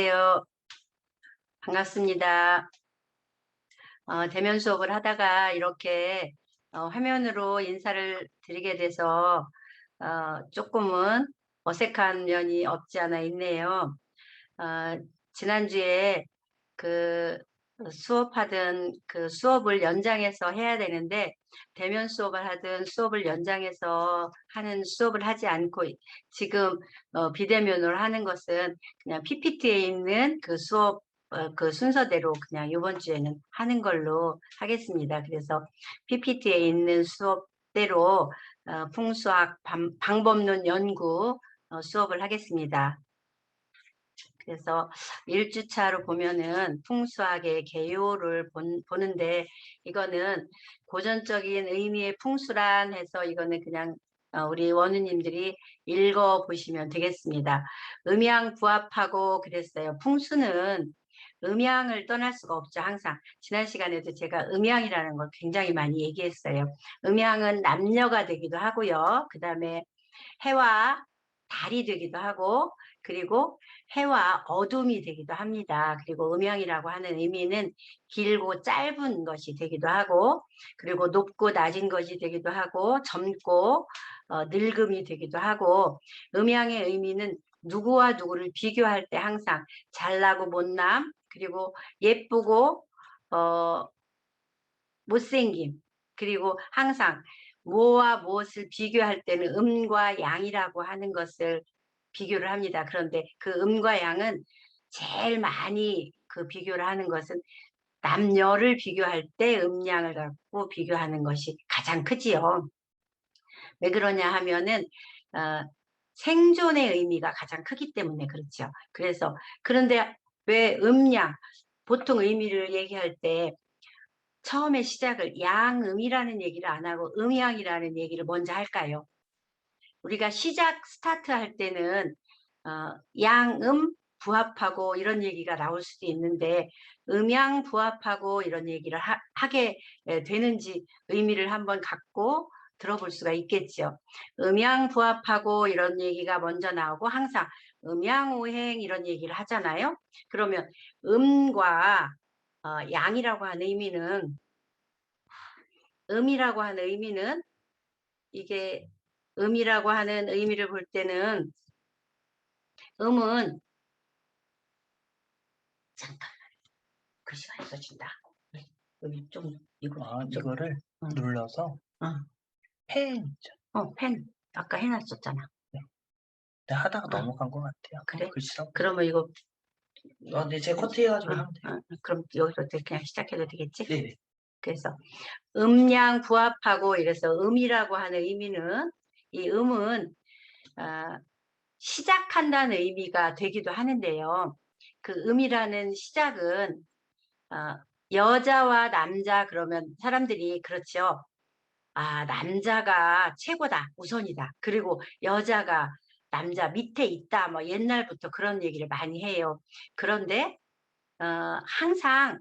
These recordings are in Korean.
안녕하세요. 반갑습니다. 대면 수업을 하다가 이렇게 화면으로 인사를 드리게 돼서 조금은 어색한 면이 없지 않아 있네요. 어, 지난주에 그 수업하던 그 수업을 연장해서 해야 되는데 대면 수업을 하든 수업을 연장해서 하는 수업을 하지 않고 지금 비대면으로 하는 것은 그냥 PPT에 있는 그 수업 그 순서대로 그냥 이번 주에는 하는 걸로 하겠습니다. 그래서 PPT에 있는 수업대로 풍수학 방법론 연구 수업을 하겠습니다. 그래서 1주차로 보면은 풍수학의 개요를 보는데 이거는 고전적인 의미의 풍수란 해서 이거는 그냥 우리 원우님들이 읽어 보시면 되겠습니다. 음양부합하고 그랬어요. 풍수는 음양을 떠날 수가 없죠. 항상 지난 시간에도 제가 음양이라는 걸 굉장히 많이 얘기했어요. 음양은 남녀가 되기도 하고요. 그 다음에 해와 달이 되기도 하고 그리고 해와 어둠이 되기도 합니다. 그리고 음양이라고 하는 의미는 길고 짧은 것이 되기도 하고 그리고 높고 낮은 것이 되기도 하고 젊고 늙음이 되기도 하고 음양의 의미는 누구와 누구를 비교할 때 항상 잘나고 못남 그리고 예쁘고 어, 못생김 그리고 항상 뭐와 무엇을 비교할 때는 음과 양이라고 하는 것을 비교를 합니다. 그런데 그 음과 양은 제일 많이 그 비교를 하는 것은 남녀를 비교할 때 음양을 갖고 비교하는 것이 가장 크지요. 왜 그러냐 하면은 어, 생존의 의미가 가장 크기 때문에 그렇죠. 그래서 그런데 왜 음양 보통 의미를 얘기할 때 처음에 시작을 양음이라는 얘기를 안 하고 음양이라는 얘기를 먼저 할까요? 우리가 시작 스타트 할 때는 양음 부합하고 이런 얘기가 나올 수도 있는데 음양 부합하고 이런 얘기를 하게 되는지 의미를 한번 갖고 들어볼 수가 있겠죠. 음양 부합하고 이런 얘기가 먼저 나오고 항상 음양오행 이런 얘기를 하잖아요. 그러면 음과 양이라고 하는 의미는 음이라고 하는 의미는 이게 음이라고 하는 의미를 볼 때는 음은 잠깐 글씨가 읽어진다. 여기 좀 이거 좀 이거를 응, 눌러서 응. 펜이죠. 펜 아까 해놨었잖아. 네. 네, 하다가 어, 넘어간 것 같아요. 그래? 글씨 써보세요. 그러면 이거 네, 제가 커트해가지고 하면 돼요. 그럼 여기서 그냥 시작해도 되겠지? 네네. 그래서 음양 부합하고 이래서 음이라고 하는 의미는 이 음은 아, 시작한다는 의미가 되기도 하는데요. 그 음이라는 시작은 여자와 남자 그러면 사람들이 그렇죠. 아, 남자가 최고다, 우선이다. 그리고 여자가 남자 밑에 있다. 뭐 옛날부터 그런 얘기를 많이 해요. 그런데 항상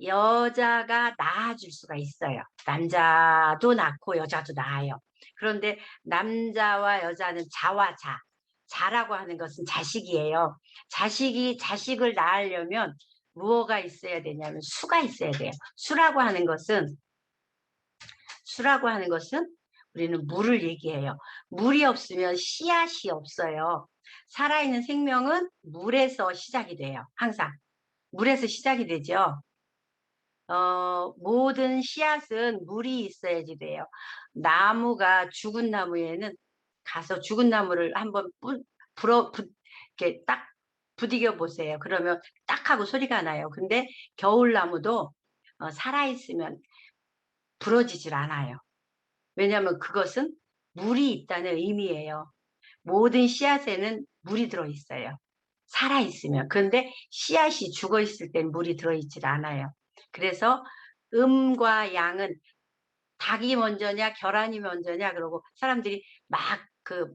여자가 낳아줄 수가 있어요. 남자도 낳고 여자도 낳아요. 그런데 남자와 여자는 자와 자. 자라고 하는 것은 자식이에요. 자식을 낳으려면 무엇가 있어야 되냐면 수가 있어야 돼요. 수라고 하는 것은 우리는 물을 얘기해요. 물이 없으면 씨앗이 없어요. 살아있는 생명은 물에서 시작이 돼요. 항상 물에서 시작이 되죠. 모든 씨앗은 물이 있어야지 돼요. 나무가 죽은 나무에는 가서 죽은 나무를 한번 이렇게 딱 부디겨 보세요. 그러면 딱 하고 소리가 나요. 근데 겨울나무도 살아있으면 부러지질 않아요. 왜냐하면 그것은 물이 있다는 의미예요. 모든 씨앗에는 물이 들어있어요. 살아있으면. 그런데 씨앗이 죽어있을 땐 물이 들어있질 않아요. 그래서 음과 양은 닭이 먼저냐 계란이 먼저냐 그러고 사람들이 막 그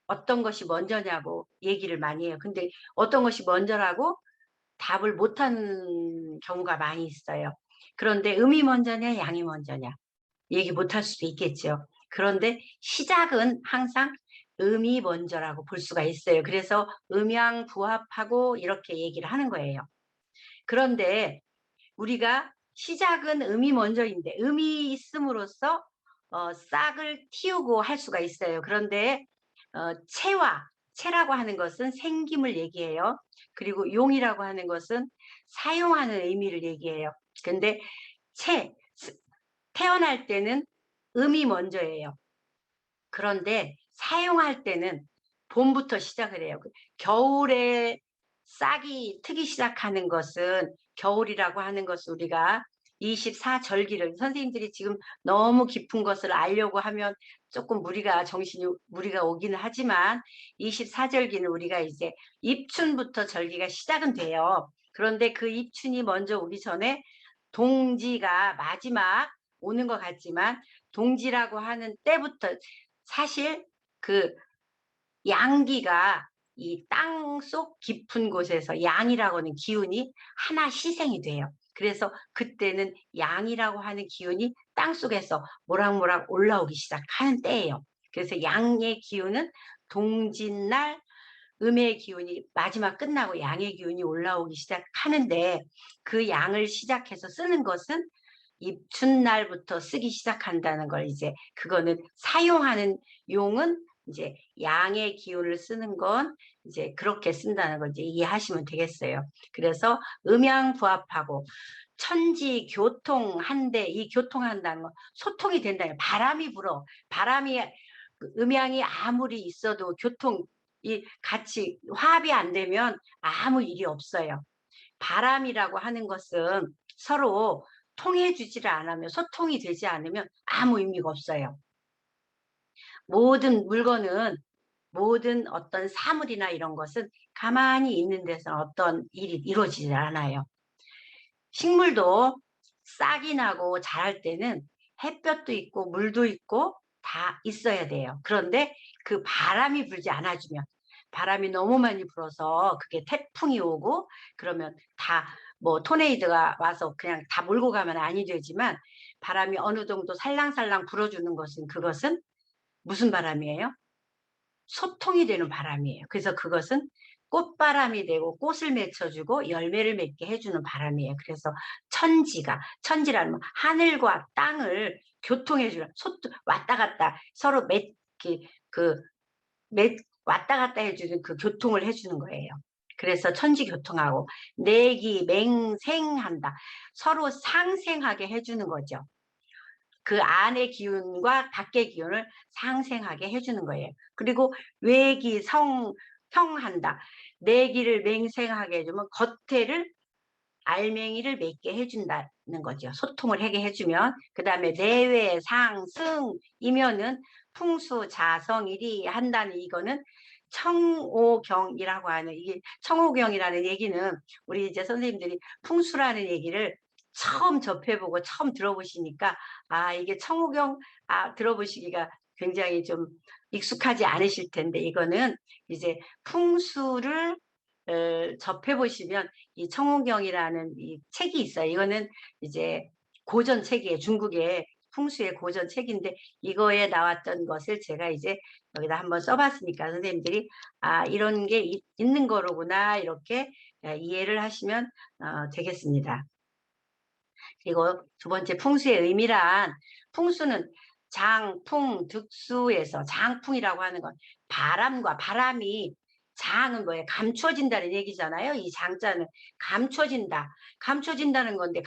어떤 것이 먼저냐고 얘기를 많이 해요. 근데 어떤 것이 먼저라고 답을 못하는 경우가 많이 있어요. 그런데 음이 먼저냐 양이 먼저냐 얘기 못할 수도 있겠죠. 그런데 시작은 항상 음이 먼저라고 볼 수가 있어요. 그래서 음양부합하고 이렇게 얘기를 하는 거예요. 그런데 우리가 시작은 음이 먼저인데 음이 있음으로써 싹을 틔우고 할 수가 있어요. 그런데 체라고 하는 것은 생김을 얘기해요. 그리고 용이라고 하는 것은 사용하는 의미를 얘기해요. 근데 채 태어날 때는 음이 먼저예요. 그런데 사용할 때는 봄부터 시작을 해요. 겨울에 싹이 트기 시작하는 것은 겨울이라고 하는 것은 우리가 24절기를 선생님들이 지금 너무 깊은 것을 알려고 하면 조금 정신이 무리가 오기는 하지만 24절기는 우리가 이제 입춘부터 절기가 시작은 돼요. 그런데 그 입춘이 먼저 오기 전에 동지가 마지막 오는 것 같지만 동지라고 하는 때부터 사실 그 양기가 이 땅속 깊은 곳에서 양이라고 하는 기운이 하나 희생이 돼요. 그래서 그때는 양이라고 하는 기운이 땅속에서 모락모락 올라오기 시작하는 때예요. 그래서 양의 기운은 동짓날 음의 기운이 마지막 끝나고 양의 기운이 올라오기 시작하는데 그 양을 시작해서 쓰는 것은 입춘날부터 쓰기 시작한다는 걸 이제 그거는 사용하는 용은 이제 양의 기운을 쓰는 건 이제 그렇게 쓴다는 걸 이제 이해하시면 되겠어요. 그래서 음양부합하고 천지 교통한데 이 교통한다는 건 소통이 된다는 거예요. 바람이 불어. 바람이 음양이 아무리 있어도 교통이 같이 화합이 안 되면 아무 일이 없어요. 바람이라고 하는 것은 서로 통해주지를 않으면 소통이 되지 않으면 아무 의미가 없어요. 모든 물건은 모든 어떤 사물이나 이런 것은 가만히 있는 데서 어떤 일이 이루어지지 않아요. 식물도 싹이 나고 자랄 때는 햇볕도 있고 물도 있고 다 있어야 돼요. 그런데 그 바람이 불지 않아주면 바람이 너무 많이 불어서 그게 태풍이 오고 그러면 다 뭐 토네이도가 와서 그냥 다 몰고 가면 아니 되지만 바람이 어느 정도 살랑살랑 불어주는 것은 그것은 무슨 바람이에요? 소통이 되는 바람이에요. 그래서 그것은 꽃바람이 되고 꽃을 맺혀주고 열매를 맺게 해주는 바람이에요. 그래서 천지라는 건 하늘과 땅을 교통해주는 왔다 갔다 서로 왔다 갔다 해주는 그 교통을 해주는 거예요. 그래서 천지교통하고 내기맹생한다. 서로 상생하게 해주는 거죠. 그 안의 기운과 밖의 기운을 상생하게 해주는 거예요. 그리고 외기성형한다. 내기를 맹생하게 해주면 겉에를 알맹이를 맺게 해준다는 거죠. 소통을 하게 해주면 그 다음에 내외상승이면은 풍수자성일이 한다는 이거는 청오경이라고 하는 이게 청오경이라는 얘기는 우리 이제 선생님들이 풍수라는 얘기를 처음 접해보고 처음 들어보시니까 이게 청오경 들어보시기가 굉장히 좀 익숙하지 않으실 텐데 이거는 이제 풍수를 접해보시면 이 청호경이라는 이 책이 있어요. 이거는 이제 고전 책이에요. 중국의 풍수의 고전 책인데 이거에 나왔던 것을 제가 이제 여기다 한번 써봤으니까 선생님들이 이런 게 있는 거로구나 이렇게 이해를 하시면 되겠습니다. 그리고 두 번째 풍수의 의미란 풍수는 장풍 득수에서 장풍이라고 하는 건 바람이 장은 뭐예요? 감춰진다는 얘기잖아요. 이 장자는 감춰진다는 건데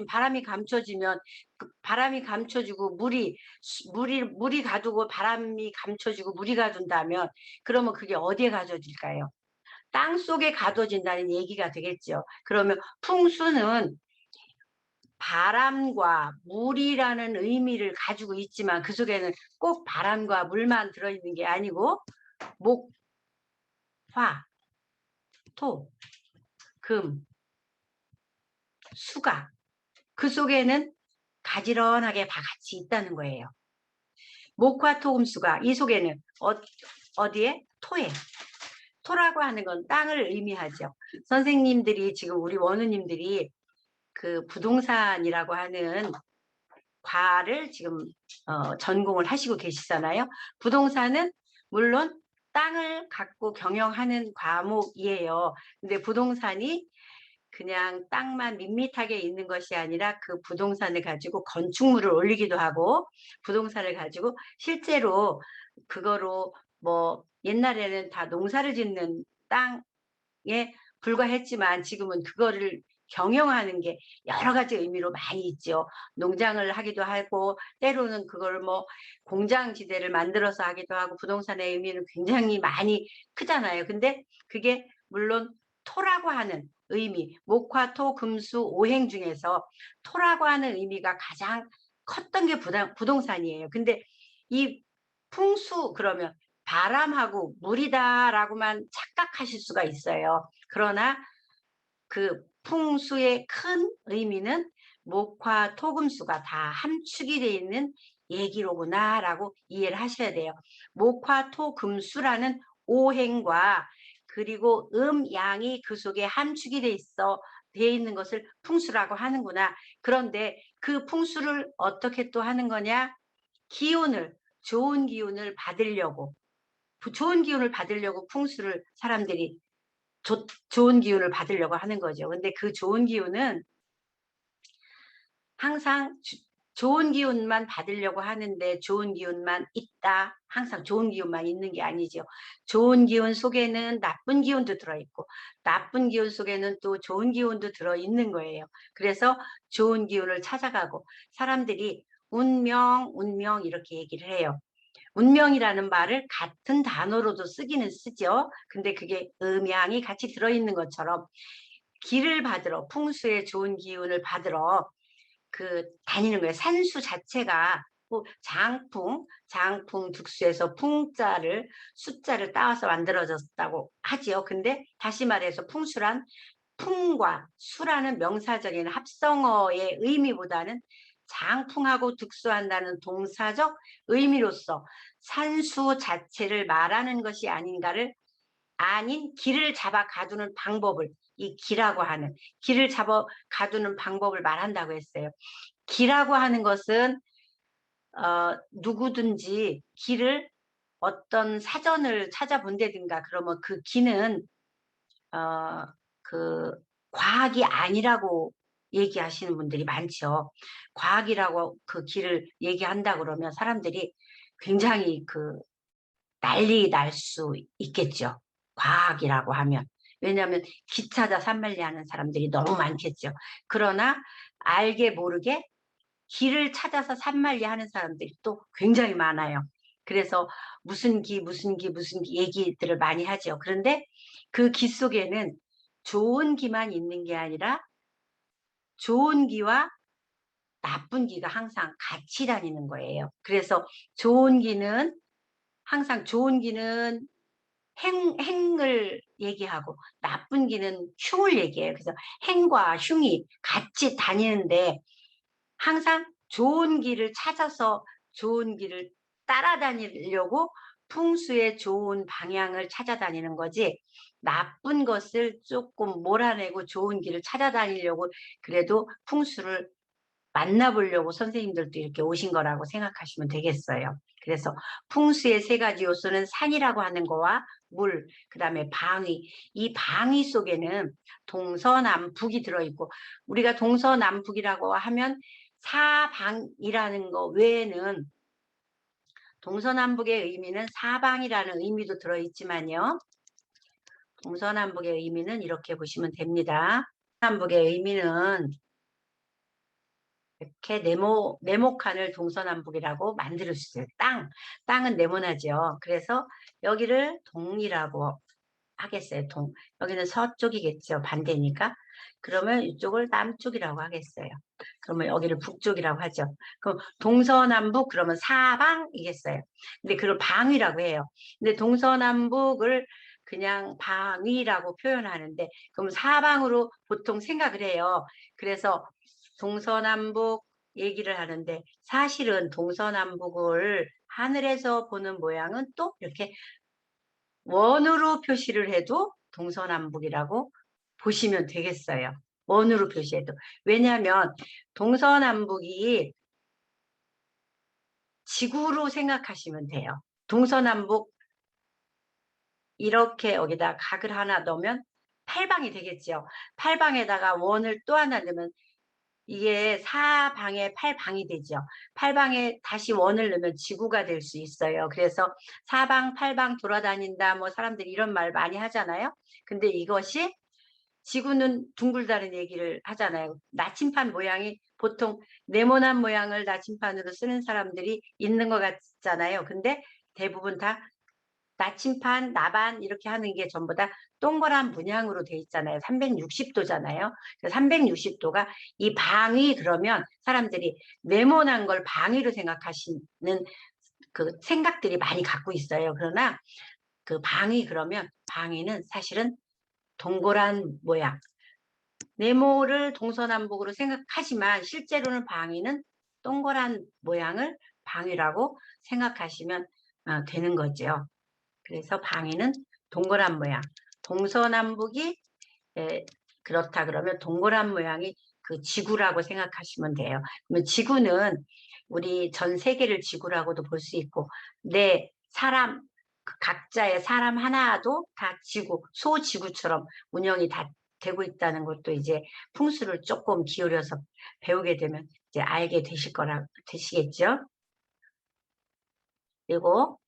바람이 감춰지면 그 바람이 감춰지고 물이 가두고 바람이 감춰지고 물이 가둔다면 그러면 그게 어디에 가둬질까요? 땅 속에 가둬진다는 얘기가 되겠죠. 그러면 풍수는 바람과 물이라는 의미를 가지고 있지만 그 속에는 꼭 바람과 물만 들어있는 게 아니고 목, 화, 토, 금, 수가 그 속에는 가지런하게 다 같이 있다는 거예요. 목화, 토, 금, 수가 이 속에는 어디에? 토에. 토라고 하는 건 땅을 의미하죠. 선생님들이 지금 우리 원우님들이 그 부동산이라고 하는 과를 지금 전공을 하시고 계시잖아요. 부동산은 물론 땅을 갖고 경영하는 과목이에요. 근데 부동산이 그냥 땅만 밋밋하게 있는 것이 아니라 그 부동산을 가지고 건축물을 올리기도 하고 부동산을 가지고 실제로 그거로 뭐 옛날에는 다 농사를 짓는 땅에 불과했지만 지금은 그거를 경영하는 게 여러 가지 의미로 많이 있죠. 농장을 하기도 하고 때로는 그걸 뭐 공장지대를 만들어서 하기도 하고 부동산의 의미는 굉장히 많이 크잖아요. 근데 그게 물론 토라고 하는 의미, 목화, 토, 금수, 오행 중에서 토라고 하는 의미가 가장 컸던 게 부동산이에요. 근데 이 풍수 그러면 바람하고 물이다라고만 착각하실 수가 있어요. 그러나 그 풍수의 큰 의미는 목화, 토, 금수가 다 함축이 되어 있는 얘기로구나라고 이해를 하셔야 돼요. 목화, 토, 금수라는 오행과 그리고 양이 그 속에 함축이 돼 있는 것을 풍수라고 하는구나. 그런데 그 풍수를 어떻게 또 하는 거냐? 기운을, 좋은 기운을 받으려고, 좋은 기운을 받으려고 풍수를 사람들이 좋은 기운을 받으려고 하는 거죠. 근데 그 좋은 기운은 항상 좋은 기운만 받으려고 하는데 좋은 기운만 있다. 항상 좋은 기운만 있는 게 아니죠. 좋은 기운 속에는 나쁜 기운도 들어있고 나쁜 기운 속에는 또 좋은 기운도 들어있는 거예요. 그래서 좋은 기운을 찾아가고 사람들이 운명, 운명 이렇게 얘기를 해요. 운명이라는 말을 같은 단어로도 쓰기는 쓰죠. 근데 그게 음양이 같이 들어있는 것처럼 기를 받으러 풍수의 좋은 기운을 받으러 다니는 거예요. 산수 자체가 뭐 장풍 득수에서 풍자를 숫자를 따와서 만들어졌다고 하지요. 근데 다시 말해서 풍수란 풍과 수라는 명사적인 합성어의 의미보다는 장풍하고 득수한다는 동사적 의미로서 산수 자체를 말하는 것이 아닌가를 아닌 길을 잡아 가두는 방법을 이 기라고 하는 길을 잡아 가두는 방법을 말한다고 했어요. 기라고 하는 것은 누구든지 길을 어떤 사전을 찾아본다든가 그러면 그 기는 어, 그 과학이 아니라고 얘기하시는 분들이 많죠. 과학이라고 그 길을 얘기한다 그러면 사람들이 굉장히 난리 날 수 있겠죠. 과학이라고 하면. 왜냐하면 기 찾아 산만리 하는 사람들이 너무 많겠죠. 그러나 알게 모르게 길을 찾아서 산만리 하는 사람들이 또 굉장히 많아요. 그래서 무슨 기 얘기들을 많이 하죠. 그런데 그 기 속에는 좋은 기만 있는 게 아니라 좋은 기와 나쁜 기가 항상 같이 다니는 거예요. 그래서 항상 좋은 기는 행을 얘기하고 나쁜 기는 흉을 얘기해요. 그래서 행과 흉이 같이 다니는데 항상 좋은 길을 찾아서 좋은 길을 따라다니려고 풍수의 좋은 방향을 찾아다니는 거지 나쁜 것을 조금 몰아내고 좋은 길을 찾아다니려고 그래도 풍수를 만나보려고 선생님들도 이렇게 오신 거라고 생각하시면 되겠어요. 그래서 풍수의 세 가지 요소는 산이라고 하는 거와 물, 그다음에 방위. 이 방위 속에는 동서남북이 들어있고 우리가 동서남북이라고 하면 사방이라는 거 외에는 동서남북의 의미는 사방이라는 의미도 들어있지만요. 동서남북의 의미는 이렇게 보시면 됩니다. 남북의 의미는 이렇게 네모칸을 동서남북이라고 만들 수 있어요. 땅은 네모나죠. 그래서 여기를 동이라고 하겠어요. 여기는 서쪽이겠죠. 반대니까. 그러면 이쪽을 남쪽이라고 하겠어요. 그러면 여기를 북쪽이라고 하죠. 그럼 동서남북 그러면 사방이겠어요. 근데 그걸 방위라고 해요. 근데 동서남북을 그냥 방위라고 표현하는데 그럼 사방으로 보통 생각을 해요. 그래서 동서남북 얘기를 하는데 사실은 동서남북을 하늘에서 보는 모양은 또 이렇게 원으로 표시를 해도 동서남북이라고 보시면 되겠어요. 원으로 표시해도. 왜냐하면 동서남북이 지구로 생각하시면 돼요. 동서남북 이렇게 여기다 각을 하나 넣으면 팔방이 되겠죠. 팔방에다가 원을 또 하나 넣으면 이게 사방에 팔방이 되죠. 팔방에 다시 원을 넣으면 지구가 될 수 있어요. 그래서 사방 팔방 돌아다닌다 뭐 사람들이 이런 말 많이 하잖아요. 근데 이것이 지구는 둥글다는 얘기를 하잖아요. 나침반 모양이 보통 네모난 모양을 나침반으로 쓰는 사람들이 있는 것 같잖아요. 근데 대부분 다 나침반, 나반 이렇게 하는 게 전부 다 동그란 문양으로 돼 있잖아요. 360도잖아요. 360도가 이 방위 그러면 사람들이 네모난 걸 방위로 생각하시는 그 생각들이 많이 갖고 있어요. 그러나 그 방위 그러면 방위는 사실은 동그란 모양. 네모를 동서남북으로 생각하지만 실제로는 방위는 동그란 모양을 방위라고 생각하시면 되는 거죠. 그래서 방위는 동그란 모양. 동서남북이 그렇다 그러면 동그란 모양이 그 지구라고 생각하시면 돼요. 그러면 지구는 우리 전 세계를 지구라고도 볼 수 있고 내 사람 그 각자의 사람 하나도 다 지구, 소지구처럼 운영이 다 되고 있다는 것도 이제 풍수를 조금 기울여서 배우게 되면 이제 알게 되시겠죠. 그리고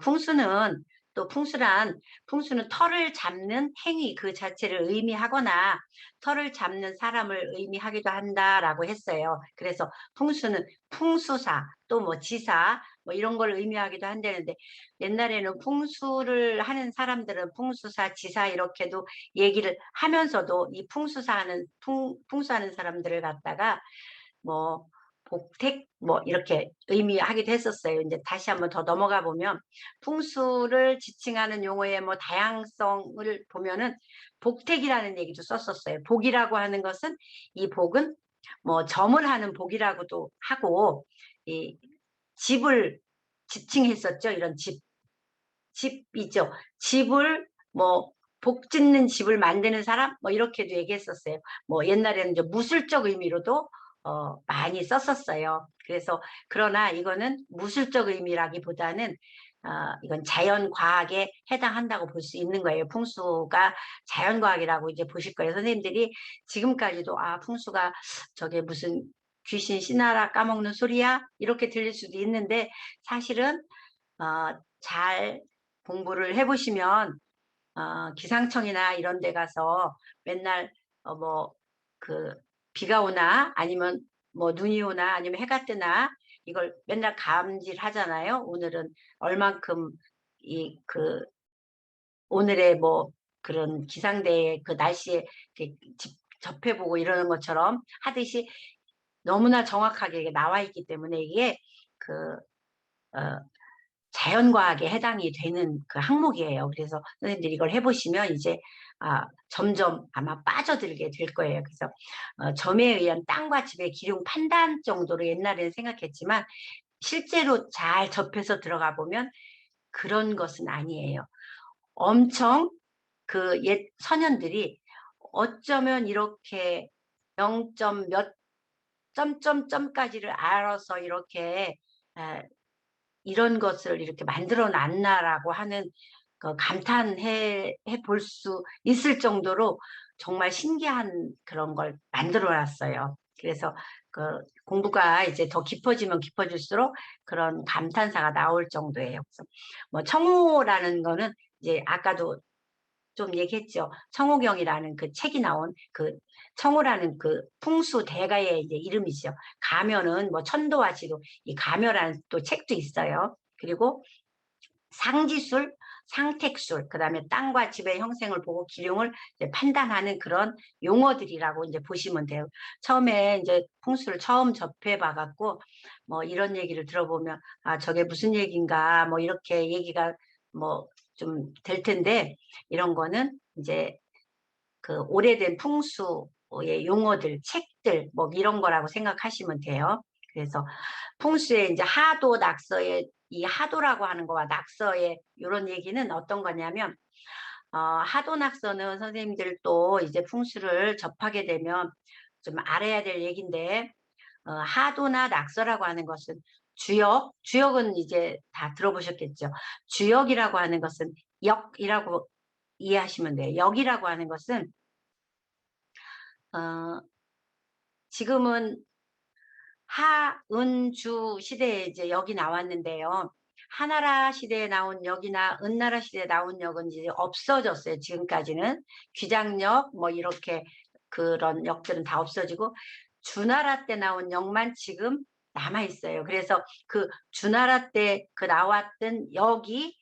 풍수는 또 풍수는 털을 잡는 행위 그 자체를 의미하거나 털을 잡는 사람을 의미하기도 한다라고 했어요. 그래서 풍수는 풍수사 또 뭐 지사 뭐 이런 걸 의미하기도 한다는데 옛날에는 풍수를 하는 사람들은 풍수사, 지사 이렇게도 얘기를 하면서도 이 풍수하는 사람들을 갖다가 뭐 복택 뭐 이렇게 의미하기도 했었어요. 이제 다시 한번 더 넘어가 보면 풍수를 지칭하는 용어의 뭐 다양성을 보면은 복택이라는 얘기도 썼었어요. 복이라고 하는 것은 이 복은 뭐 점을 하는 복이라고도 하고 이 집을 지칭했었죠. 이런 집이죠. 집을 뭐 복 짓는 집을 만드는 사람 뭐 이렇게도 얘기했었어요. 뭐 옛날에는 이제 무술적 의미로도 많이 썼었어요. 그래서 그러나 이거는 무술적 의미라기보다는 이건 자연과학에 해당한다고 볼 수 있는 거예요. 풍수가 자연과학이라고 이제 보실 거예요. 선생님들이 지금까지도 풍수가 저게 무슨 귀신 씨나라 까먹는 소리야? 이렇게 들릴 수도 있는데 사실은 잘 공부를 해보시면 기상청이나 이런 데 가서 맨날 뭐 그 비가 오나 아니면 뭐 눈이 오나 아니면 해가 뜨나 이걸 맨날 감지하잖아요. 오늘은 얼만큼 오늘의 뭐 그런 기상대의 그 날씨에 이렇게 접해보고 이러는 것처럼 하듯이 너무나 정확하게 이게 나와 있기 때문에 이게 그 어, 자연과학에 해당이 되는 그 항목이에요. 그래서 선생님들이 이걸 해보시면 이제 점점 아마 빠져들게 될 거예요. 그래서 점에 의한 땅과 집의 기륭 판단 정도로 옛날에는 생각했지만 실제로 잘 접해서 들어가 보면 그런 것은 아니에요. 엄청 그 옛 선현들이 어쩌면 이렇게 0점 몇 점점점까지를 알아서 이렇게 이런 것을 이렇게 만들어 놨나라고 하는 감탄해 볼 수 있을 정도로 정말 신기한 그런 걸 만들어 놨어요. 그래서 그 공부가 이제 더 깊어지면 깊어질수록 그런 감탄사가 나올 정도예요. 그래서 뭐 청호라는 거는 이제 아까도 좀 얘기했죠. 청호경이라는 그 책이 나온 그 청호라는 그 풍수 대가의 이제 이름이죠. 가면은 뭐 천도와 지도 이 가면이라는 또 책도 있어요. 그리고 상지술, 상택술, 그다음에 땅과 집의 형생을 보고 기륭을 이제 판단하는 그런 용어들이라고 이제 보시면 돼요. 처음에 이제 풍수를 처음 접해 봐갖고 뭐 이런 얘기를 들어보면 저게 무슨 얘기인가 뭐 이렇게 얘기가 뭐 좀 될 텐데 이런 거는 이제 그 오래된 풍수의 용어들, 책들 뭐 이런 거라고 생각하시면 돼요. 그래서 풍수의 이제 하도 낙서의 이 하도라고 하는 거와 낙서의 이런 얘기는 어떤 거냐면 하도 낙서는 선생님들 또 이제 풍수를 접하게 되면 좀 알아야 될 얘기인데 하도나 낙서라고 하는 것은 주역은 이제 다 들어보셨겠죠. 주역이라고 하는 것은 역이라고 이해하시면 돼요. 역이라고 하는 것은 어 지금은 하, 은, 주 시대에 이제 역이 나왔는데요. 하나라 시대에 나온 역이나 은나라 시대에 나온 역은 이제 없어졌어요. 지금까지는 귀장역 뭐 이렇게 그런 역들은 다 없어지고 주나라 때 나온 역만 지금 남아 있어요. 그래서 그 주나라 때 그 나왔던 역이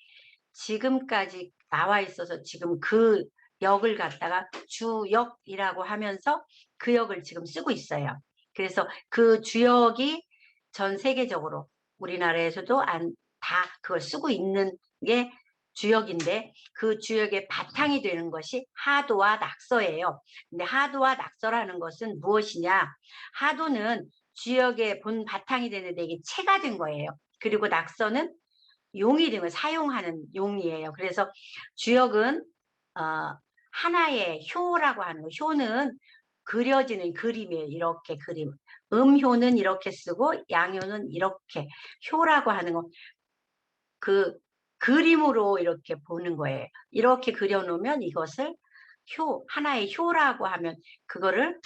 지금까지 나와 있어서 지금 그 역을 갖다가 주역이라고 하면서 그 역을 지금 쓰고 있어요. 그래서 그 주역이 전 세계적으로 우리나라에서도 다 그걸 쓰고 있는 게 주역인데 그 주역의 바탕이 되는 것이 하도와 낙서예요. 근데 하도와 낙서라는 것은 무엇이냐? 하도는 주역의 본 바탕이 되는데 이게 체가 된 거예요. 그리고 낙서는 용이 된 거예요. 사용하는 용이에요. 그래서 주역은 하나의 효라고 하는 거. 효는 그려지는 그림이에요. 이렇게 그림. 음효는 이렇게 쓰고 양효는 이렇게. 효라고 하는 거. 그 그림으로 이렇게 보는 거예요. 이렇게 그려놓으면 이것을 하나의 효라고 하면 그거를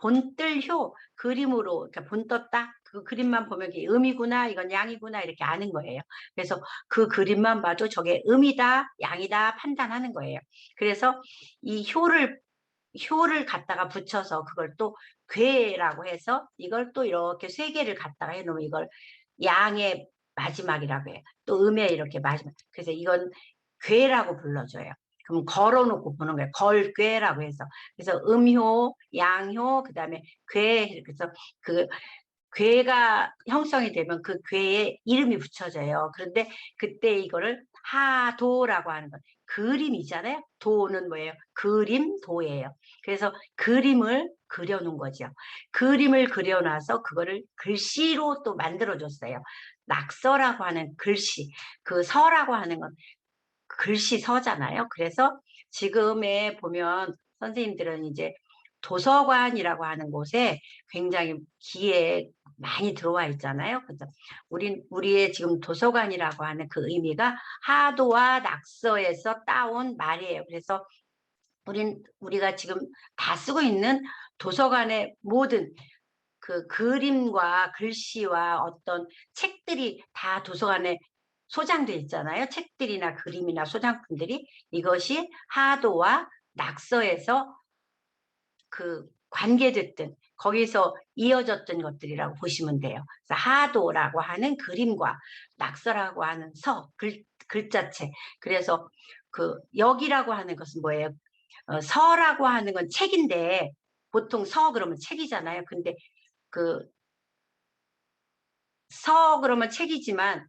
본뜰효, 그림으로, 그러니까 본떠 딱 그 그림만 보면 이게 음이구나, 이건 양이구나, 이렇게 아는 거예요. 그래서 그 그림만 봐도 저게 음이다, 양이다 판단하는 거예요. 그래서 이 효를 갖다가 붙여서 그걸 또 괴라고 해서 이걸 또 이렇게 세 개를 갖다가 해놓으면 이걸 양의 마지막이라고 해요. 또 음의 이렇게 마지막. 그래서 이건 괴라고 불러줘요. 그럼 걸어놓고 보는 거예요. 걸괴라고 해서. 그래서 음효, 양효, 그다음에 괴. 그래서 그 괴가 형성이 되면 그 괴에 이름이 붙여져요. 그런데 그때 이거를 하도라고 하는 건 그림이잖아요. 도는 뭐예요? 그림, 도예요. 그래서 그림을 그려놓은 거죠. 그림을 그려놔서 그거를 글씨로 또 만들어줬어요. 낙서라고 하는 글씨, 그 서라고 하는 건 글씨 서잖아요. 그래서 지금에 보면 선생님들은 이제 도서관이라고 하는 곳에 굉장히 귀에 많이 들어와 있잖아요. 그래서 우리의 지금 도서관이라고 하는 그 의미가 하도와 낙서에서 따온 말이에요. 그래서 우리가 지금 다 쓰고 있는 도서관의 모든 그 그림과 글씨와 어떤 책들이 다 도서관에 소장돼 있잖아요. 책들이나 그림이나 소장품들이 이것이 하도와 낙서에서 그 관계됐던 거기서 이어졌던 것들이라고 보시면 돼요. 그래서 하도라고 하는 그림과 낙서라고 하는 글자체. 그래서 그 역이라고 하는 것은 뭐예요? 서라고 하는 건 책인데 보통 서 그러면 책이잖아요. 근데 그 서 그러면 책이지만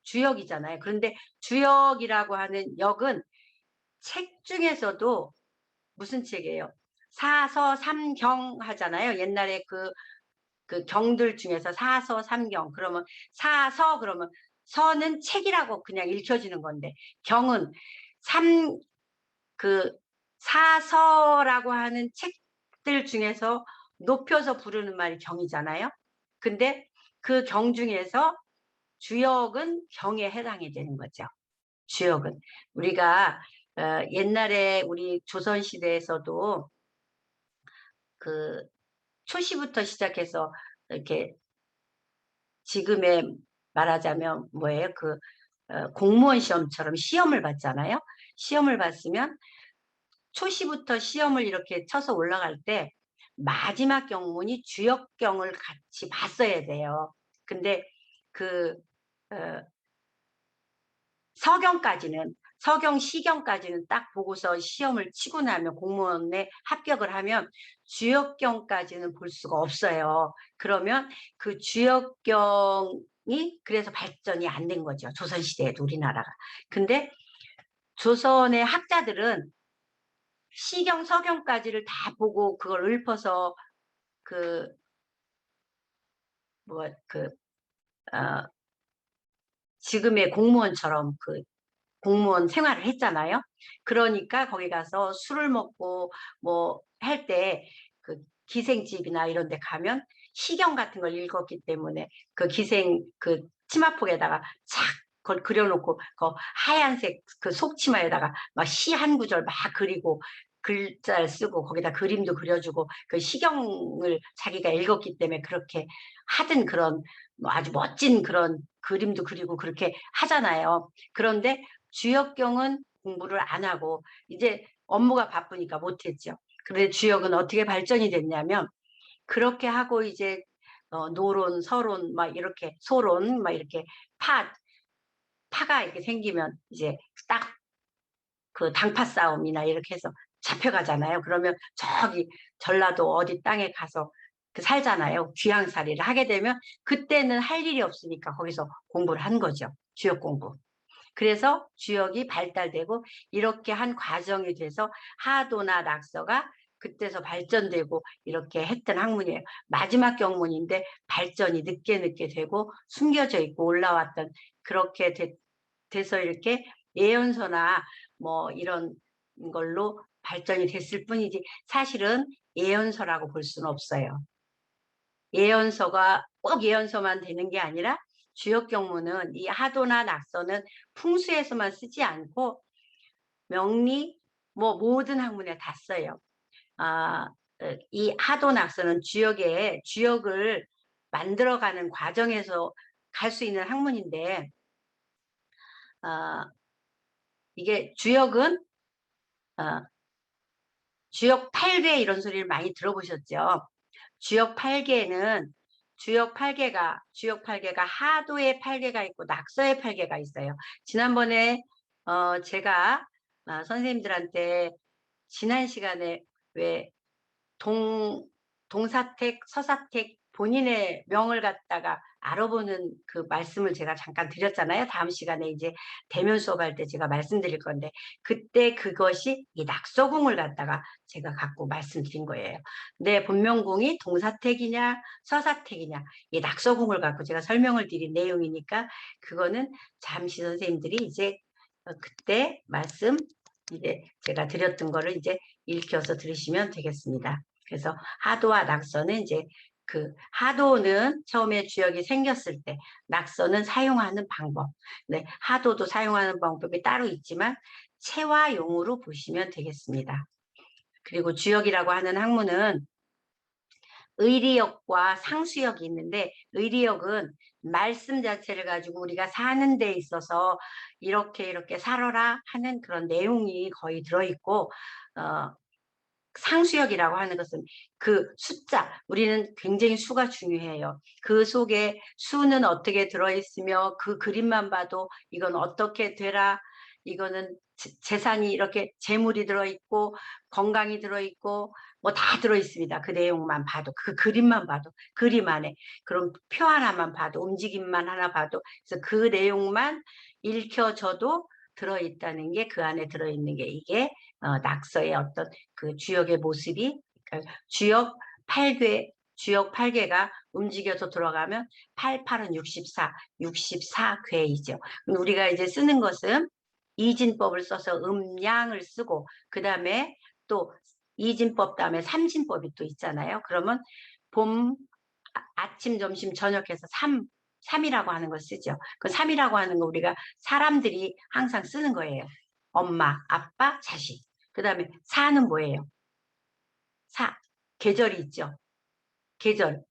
주역이잖아요. 그런데 주역이라고 하는 역은 책 중에서도 무슨 책이에요? 사서삼경 하잖아요. 옛날에 그 경들 중에서 사서삼경. 그러면 그러면 서는 책이라고 그냥 읽혀지는 건데 경은 그 사서라고 하는 책들 중에서 높여서 부르는 말이 경이잖아요. 근데 그 경 중에서 주역은 경에 해당이 되는 거죠. 주역은 우리가 옛날에 우리 조선 시대에서도 그 초시부터 시작해서 이렇게 지금의 말하자면 뭐예요? 공무원 시험처럼 시험을 봤잖아요. 시험을 봤으면 초시부터 시험을 이렇게 쳐서 올라갈 때 마지막 경문이 주역경을 같이 봤어야 돼요. 근데 그 어, 서경, 시경까지는 딱 보고서 시험을 치고 나면 공무원에 합격을 하면 주역경까지는 볼 수가 없어요. 그러면 그 주역경이 그래서 발전이 안 된 거죠. 조선시대에도 우리나라가. 근데 조선의 학자들은 시경, 서경까지를 다 보고 그걸 읊어서 그, 뭐, 어, 지금의 공무원처럼 공무원 생활을 했잖아요. 그러니까 거기 가서 술을 먹고 뭐 할 때 그 기생집이나 이런 데 가면 시경 같은 걸 읽었기 때문에 그 치마폭에다가 착 그걸 그려놓고 그 하얀색 그 속치마에다가 막 시 한 구절 막 그리고 글자를 쓰고 거기다 그림도 그려주고 그 시경을 자기가 읽었기 때문에 그렇게 하든 그런 뭐 아주 멋진 그런 그림도 그리고 그렇게 하잖아요. 그런데 주역경은 공부를 안 하고 이제 업무가 바쁘니까 못했죠. 그런데 주역은 어떻게 발전이 됐냐면 그렇게 하고 이제 노론, 서론 막 이렇게 소론 막 이렇게 파가 이렇게 생기면 이제 딱 그 당파 싸움이나 이렇게 해서 잡혀가잖아요. 그러면 저기 전라도 어디 땅에 가서 그 살잖아요. 귀향살이를 하게 되면 그때는 할 일이 없으니까 거기서 공부를 한 거죠. 주역 공부. 그래서 주역이 발달되고 이렇게 한 과정이 돼서 하도나 낙서가 그때서 발전되고 이렇게 했던 학문이에요. 마지막 경문인데 발전이 늦게 되고 숨겨져 있고 올라왔던 그렇게 돼서 이렇게 예언서나 뭐 이런 걸로 발전이 됐을 뿐이지 사실은 예언서라고 볼 수는 없어요. 예언서가 꼭 예언서만 되는 게 아니라 주역 경문은 이 하도나 낙서는 풍수에서만 쓰지 않고 명리 뭐 모든 학문에 다 써요. 아, 이 하도 낙서는 주역을 만들어가는 과정에서 갈 수 있는 학문인데 이게 어, 주역 8개 이런 소리를 많이 들어보셨죠? 주역 8개는 주역 8개가 하도의 8개가 있고 낙서의 8개가 있어요. 지난번에 제가 선생님들한테 지난 시간에 왜 동사택, 서사택 본인의 명을 갖다가 알아보는 그 말씀을 제가 잠깐 드렸잖아요. 다음 시간에 이제 대면 수업할 때 제가 말씀드릴 건데 그때 그것이 이 낙서궁을 갖다가 제가 갖고 말씀드린 거예요. 내 본명궁이 동사택이냐 서사택이냐 이 낙서궁을 갖고 제가 설명을 드린 내용이니까 그거는 잠시 선생님들이 이제 그때 말씀 이제 제가 드렸던 거를 이제 읽혀서 들으시면 되겠습니다. 그래서 하도와 낙서는 이제 그 하도는 처음에 주역이 생겼을 때 낙서는 사용하는 방법. 네, 하도도 사용하는 방법이 따로 있지만 체화용으로 보시면 되겠습니다. 그리고 주역이라고 하는 학문은 의리역과 상수역이 있는데 의리역은 말씀 자체를 가지고 우리가 사는 데 있어서 이렇게 살아라 하는 그런 내용이 거의 들어있고 상수역이라고 하는 것은 그 숫자, 우리는 굉장히 수가 중요해요. 그 속에 수는 어떻게 들어있으며 그 그림만 봐도 이건 어떻게 되라, 이거는 재산이 이렇게 재물이 들어있고 건강이 들어있고 뭐 다 들어있습니다. 그 내용만 봐도 그 그림만 봐도 그림 안에 그럼 표 하나만 봐도 움직임만 하나 봐도 그래서 그 내용만 읽혀져도 들어있다는 게 그 안에 들어있는 게 이게 낙서의 어떤 그 주역의 모습이 그러니까 주역 8개가 움직여서 들어가면 8, 8은 64궤이죠. 우리가 이제 쓰는 것은 이진법을 써서 음양을 쓰고 그 다음에 또 이진법 다음에 삼진법이 또 있잖아요. 그러면 봄, 아침, 점심, 저녁해서 3이라고 하는 걸 쓰죠. 그 3이라고 하는 거 우리가 사람들이 항상 쓰는 거예요. 엄마, 아빠, 자식. 그 다음에 4는 뭐예요? 4. 계절이 있죠. 계절.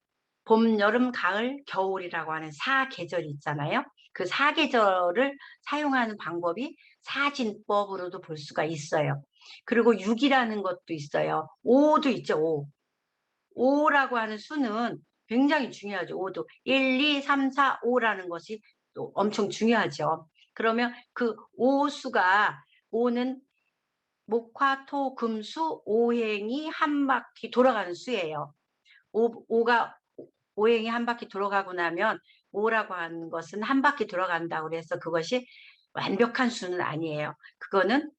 봄, 여름, 가을, 겨울이라고 하는 4계절이 있잖아요. 그 4계절을 사용하는 방법이 사진법으로도 볼 수가 있어요. 그리고 6이라는 것도 있어요. 5도 있죠. 5. 5라고 하는 수는 굉장히 중요하죠. 5도. 1, 2, 3, 4, 5라는 것이 또 엄청 중요하죠. 그러면 그 5수가 5는 목화, 토, 금, 수, 오행이 한 바퀴 돌아가는 수예요. 5가 오행이 한 바퀴 돌아가고 나면 5라고 하는 것은 한 바퀴 돌아간다고 그래서 그것이 완벽한 수는 아니에요. 그거는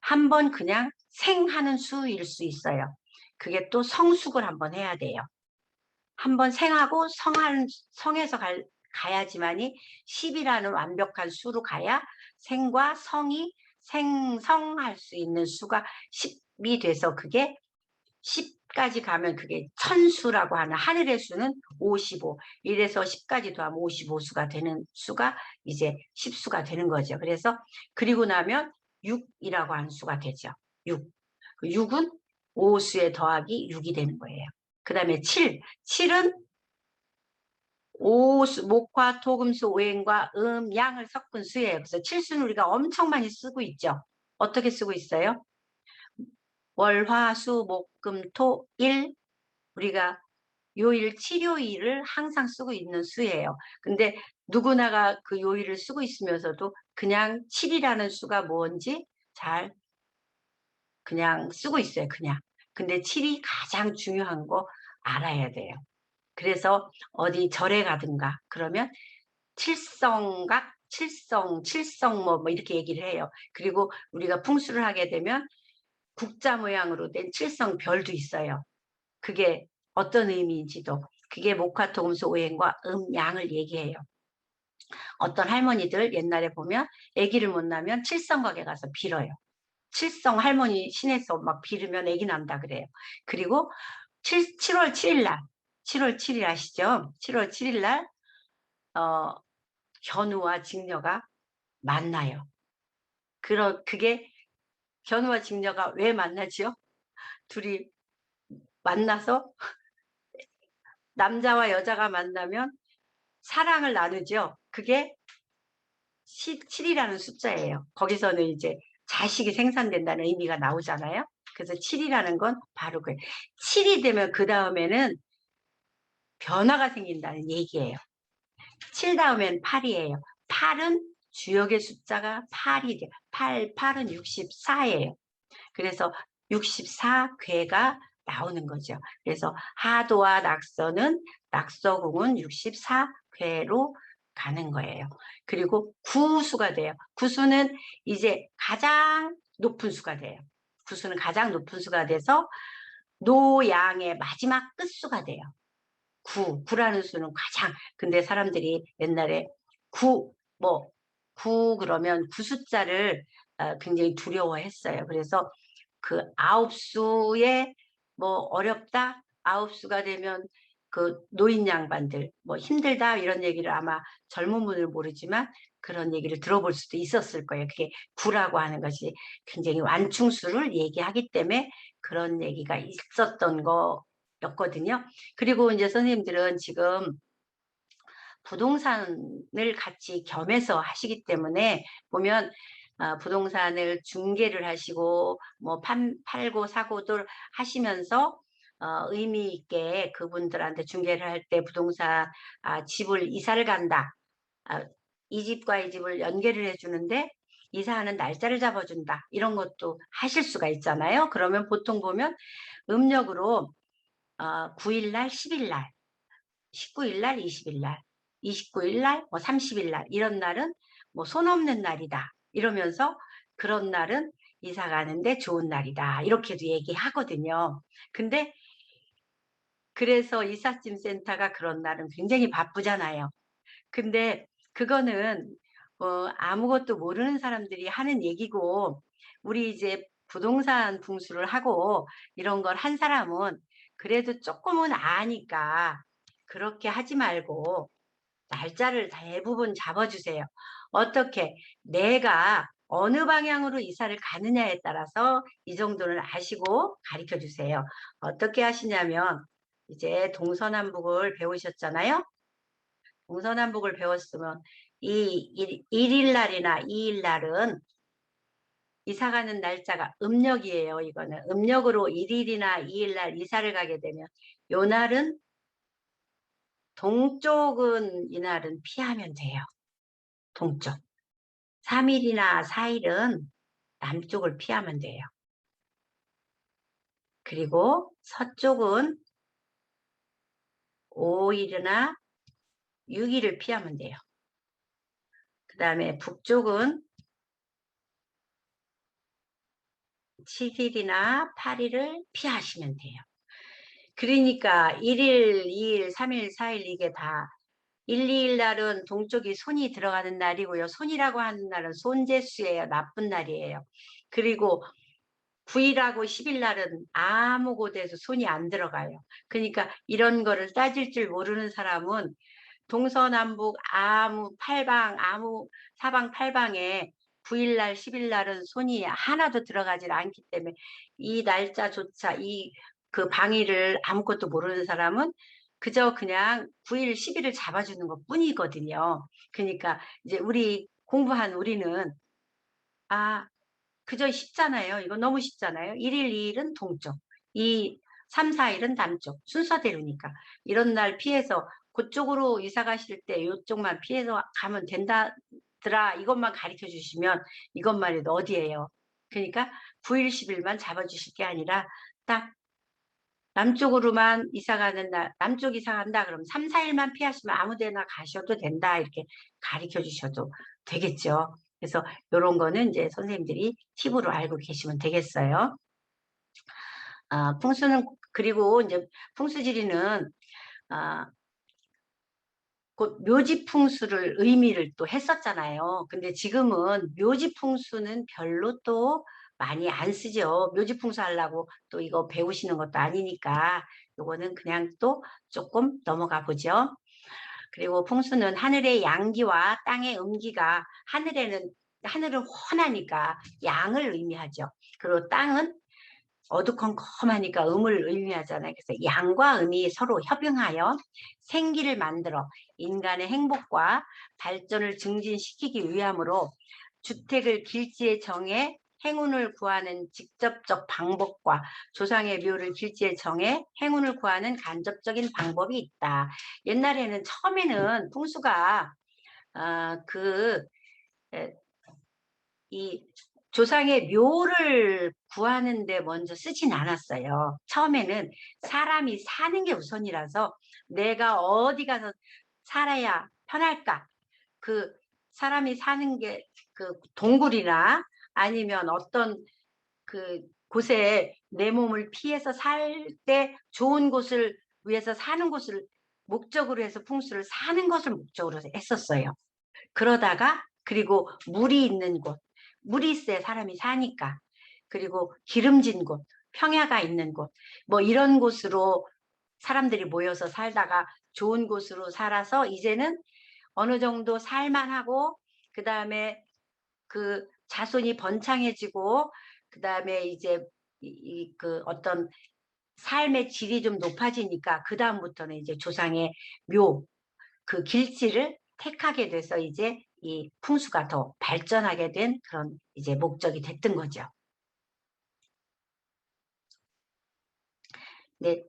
한 번 그냥 생하는 수일 수 있어요. 그게 또 성숙을 한번 해야 돼요. 한번 생하고 성에서 가야지만이 10이라는 완벽한 수로 가야 생과 성이 생성할 수 있는 수가 10이 돼서 그게 10까지 가면 그게 천수라고 하는 하늘의 수는 55. 이래서 10까지 더하면 55수가 되는 수가 이제 10수가 되는 거죠. 그래서 그리고 나면 6이라고 하는 수가 되죠. 6. 6은 5수에 더하기 6이 되는 거예요. 그 다음에 7. 7은 오수, 목화, 토금수, 오행과 양을 섞은 수예요. 그래서 칠수는 우리가 엄청 많이 쓰고 있죠. 어떻게 쓰고 있어요? 월, 화, 수, 목, 금, 토, 일. 우리가 요일, 7요일을 항상 쓰고 있는 수예요. 근데 누구나가 그 요일을 쓰고 있으면서도 그냥 7이라는 수가 뭔지 잘 그냥 쓰고 있어요. 그냥. 근데 7이 가장 중요한 거 알아야 돼요. 그래서 어디 절에 가든가 그러면 칠성각, 칠성 뭐 이렇게 얘기를 해요. 그리고 우리가 풍수를 하게 되면 국자 모양으로 된 칠성 별도 있어요. 그게 어떤 의미인지도 그게 목화토금수 오행과 양을 얘기해요. 어떤 할머니들 옛날에 보면 아기를 못 낳으면 칠성각에 가서 빌어요. 칠성 할머니 신에서 막 빌으면 아기 난다 그래요. 그리고 7월 7일 날 7월 7일 아시죠? 7월 7일 날 견우와 직녀가 만나요. 그게 견우와 직녀가 왜 만나지요? 둘이 만나서 남자와 여자가 만나면 사랑을 나누죠. 그게 7이라는 숫자예요. 거기서는 이제 자식이 생산된다는 의미가 나오잖아요. 그래서 7이라는 건 바로 그 7이 되면 그 다음에는 변화가 생긴다는 얘기예요. 7 다음엔 8이에요. 8은 주역의 숫자가 8이 돼요. 8은 64예요. 그래서 64괴가 나오는 거죠. 그래서 하도와 낙서는 낙서궁은 64괴로 가는 거예요. 그리고 구수가 돼요. 구수는 이제 가장 높은 수가 돼요. 구수는 가장 높은 수가 돼서 노양의 마지막 끝수가 돼요. 9라는 수는 가장, 근데 사람들이 옛날에 9 그러면 9숫자를 굉장히 두려워했어요. 그래서 그 9수에 뭐 어렵다, 9수가 되면 그 노인 양반들 뭐 힘들다 이런 얘기를 아마 젊은 분을 모르지만 그런 얘기를 들어볼 수도 있었을 거예요. 그게 9라고 하는 것이 굉장히 완충수를 얘기하기 때문에 그런 얘기가 있었던 거였거든요. 그리고 이제 선생님들은 지금 부동산을 같이 겸해서 하시기 때문에 보면 부동산을 중개를 하시고 뭐 팔고 사고들 하시면서 의미 있게 그분들한테 중개를 할 때 부동산 집을 이사를 간다. 이 집과 이 집을 연계를 해주는데 이사하는 날짜를 잡아준다. 이런 것도 하실 수가 있잖아요. 그러면 보통 보면 음력으로 9일 날, 10일 날, 19일 날, 20일 날, 29일 날, 뭐 30일 날 이런 날은 뭐 손 없는 날이다. 이러면서 그런 날은 이사 가는데 좋은 날이다. 이렇게도 얘기하거든요. 근데 그래서 이삿짐 센터가 그런 날은 굉장히 바쁘잖아요. 근데 그거는 아무것도 모르는 사람들이 하는 얘기고 우리 이제 부동산 풍수를 하고 이런 걸 한 사람은 그래도 조금은 아니까 그렇게 하지 말고 날짜를 대부분 잡아주세요. 어떻게 내가 어느 방향으로 이사를 가느냐에 따라서 이 정도는 아시고 가르쳐 주세요. 어떻게 하시냐면 이제 동서남북을 배우셨잖아요. 동서남북을 배웠으면 이 1일 날이나 2일 날은 이사 가는 날짜가 음력이에요. 이거는 음력으로 1일이나 2일 날 이사를 가게 되면 요 날은 동쪽은 이날은 피하면 돼요. 동쪽. 3일이나 4일은 남쪽을 피하면 돼요. 그리고 서쪽은 5일이나 6일을 피하면 돼요. 그 다음에 북쪽은 7일이나 8일을 피하시면 돼요. 그러니까 1일, 2일, 3일, 4일 이게 다 1, 2일 날은 동쪽이 손이 들어가는 날이고요. 손이라고 하는 날은 손재수예요. 나쁜 날이에요. 그리고 9일하고 10일 날은 아무 곳에서 손이 안 들어가요. 그러니까 이런 거를 따질 줄 모르는 사람은 동서남북 아무 팔방 아무 사방팔방에 9일 날 10일 날은 손이 하나도 들어가질 않기 때문에 이 날짜조차 이 그 방일을 아무것도 모르는 사람은 그저 그냥 9일 10일을 잡아주는 것 뿐이거든요. 그러니까 이제 우리 공부한 우리는 아 그저 쉽잖아요. 이거 너무 쉽잖아요. 1일 2일은 동쪽, 이 3, 4일은 남쪽 순서대로니까 이런 날 피해서 그쪽으로 이사 가실 때 요쪽만 피해서 가면 된다더라 이것만 가르쳐 주시면 이것만 해도 어디예요. 그러니까 9일 10일만 잡아 주실 게 아니라 딱 남쪽으로만 이사 가는 날 남쪽 이사 간다 그러면 3, 4일만 피하시면 아무 데나 가셔도 된다 이렇게 가르쳐 주셔도 되겠죠. 그래서 요런 거는 이제 선생님들이 팁으로 알고 계시면 되겠어요. 아, 풍수는 그리고 이제 풍수지리는 아, 곧 묘지풍수를 의미를 또 했었잖아요. 근데 지금은 묘지풍수는 별로 또 많이 안 쓰죠. 묘지풍수 하려고 또 이거 배우시는 것도 아니니까 요거는 그냥 또 조금 넘어가 보죠. 그리고 풍수는 하늘의 양기와 땅의 음기가 하늘은 훤하니까 양을 의미하죠. 그리고 땅은 어두컴컴하니까 음을 의미하잖아요. 그래서 양과 음이 서로 협용하여 생기를 만들어 인간의 행복과 발전을 증진시키기 위함으로 주택을 길지에 정해 행운을 구하는 직접적 방법과 조상의 묘를 길지에 정해 행운을 구하는 간접적인 방법이 있다. 옛날에는 처음에는 풍수가 그 이 조상의 묘를 구하는데 먼저 쓰진 않았어요. 처음에는 사람이 사는 게 우선이라서 내가 어디 가서 살아야 편할까? 그 사람이 사는 게 그 동굴이나 아니면 어떤 그 곳에 내 몸을 피해서 살 때 좋은 곳을 위해서 사는 곳을 목적으로 해서 풍수를 사는 것을 목적으로 했었어요. 그러다가 그리고 물이 있는 곳, 물이 있어야 사람이 사니까. 그리고 기름진 곳, 평야가 있는 곳, 뭐 이런 곳으로 사람들이 모여서 살다가 좋은 곳으로 살아서 이제는 어느 정도 살만하고 그다음에 그 자손이 번창해지고 그다음에 이제 그 어떤 삶의 질이 좀 높아지니까 그다음부터는 이제 조상의 묘, 그 길지를 택하게 돼서 이제 이 풍수가 더 발전하게 된 그런 이제 목적이 됐던 거죠. 네,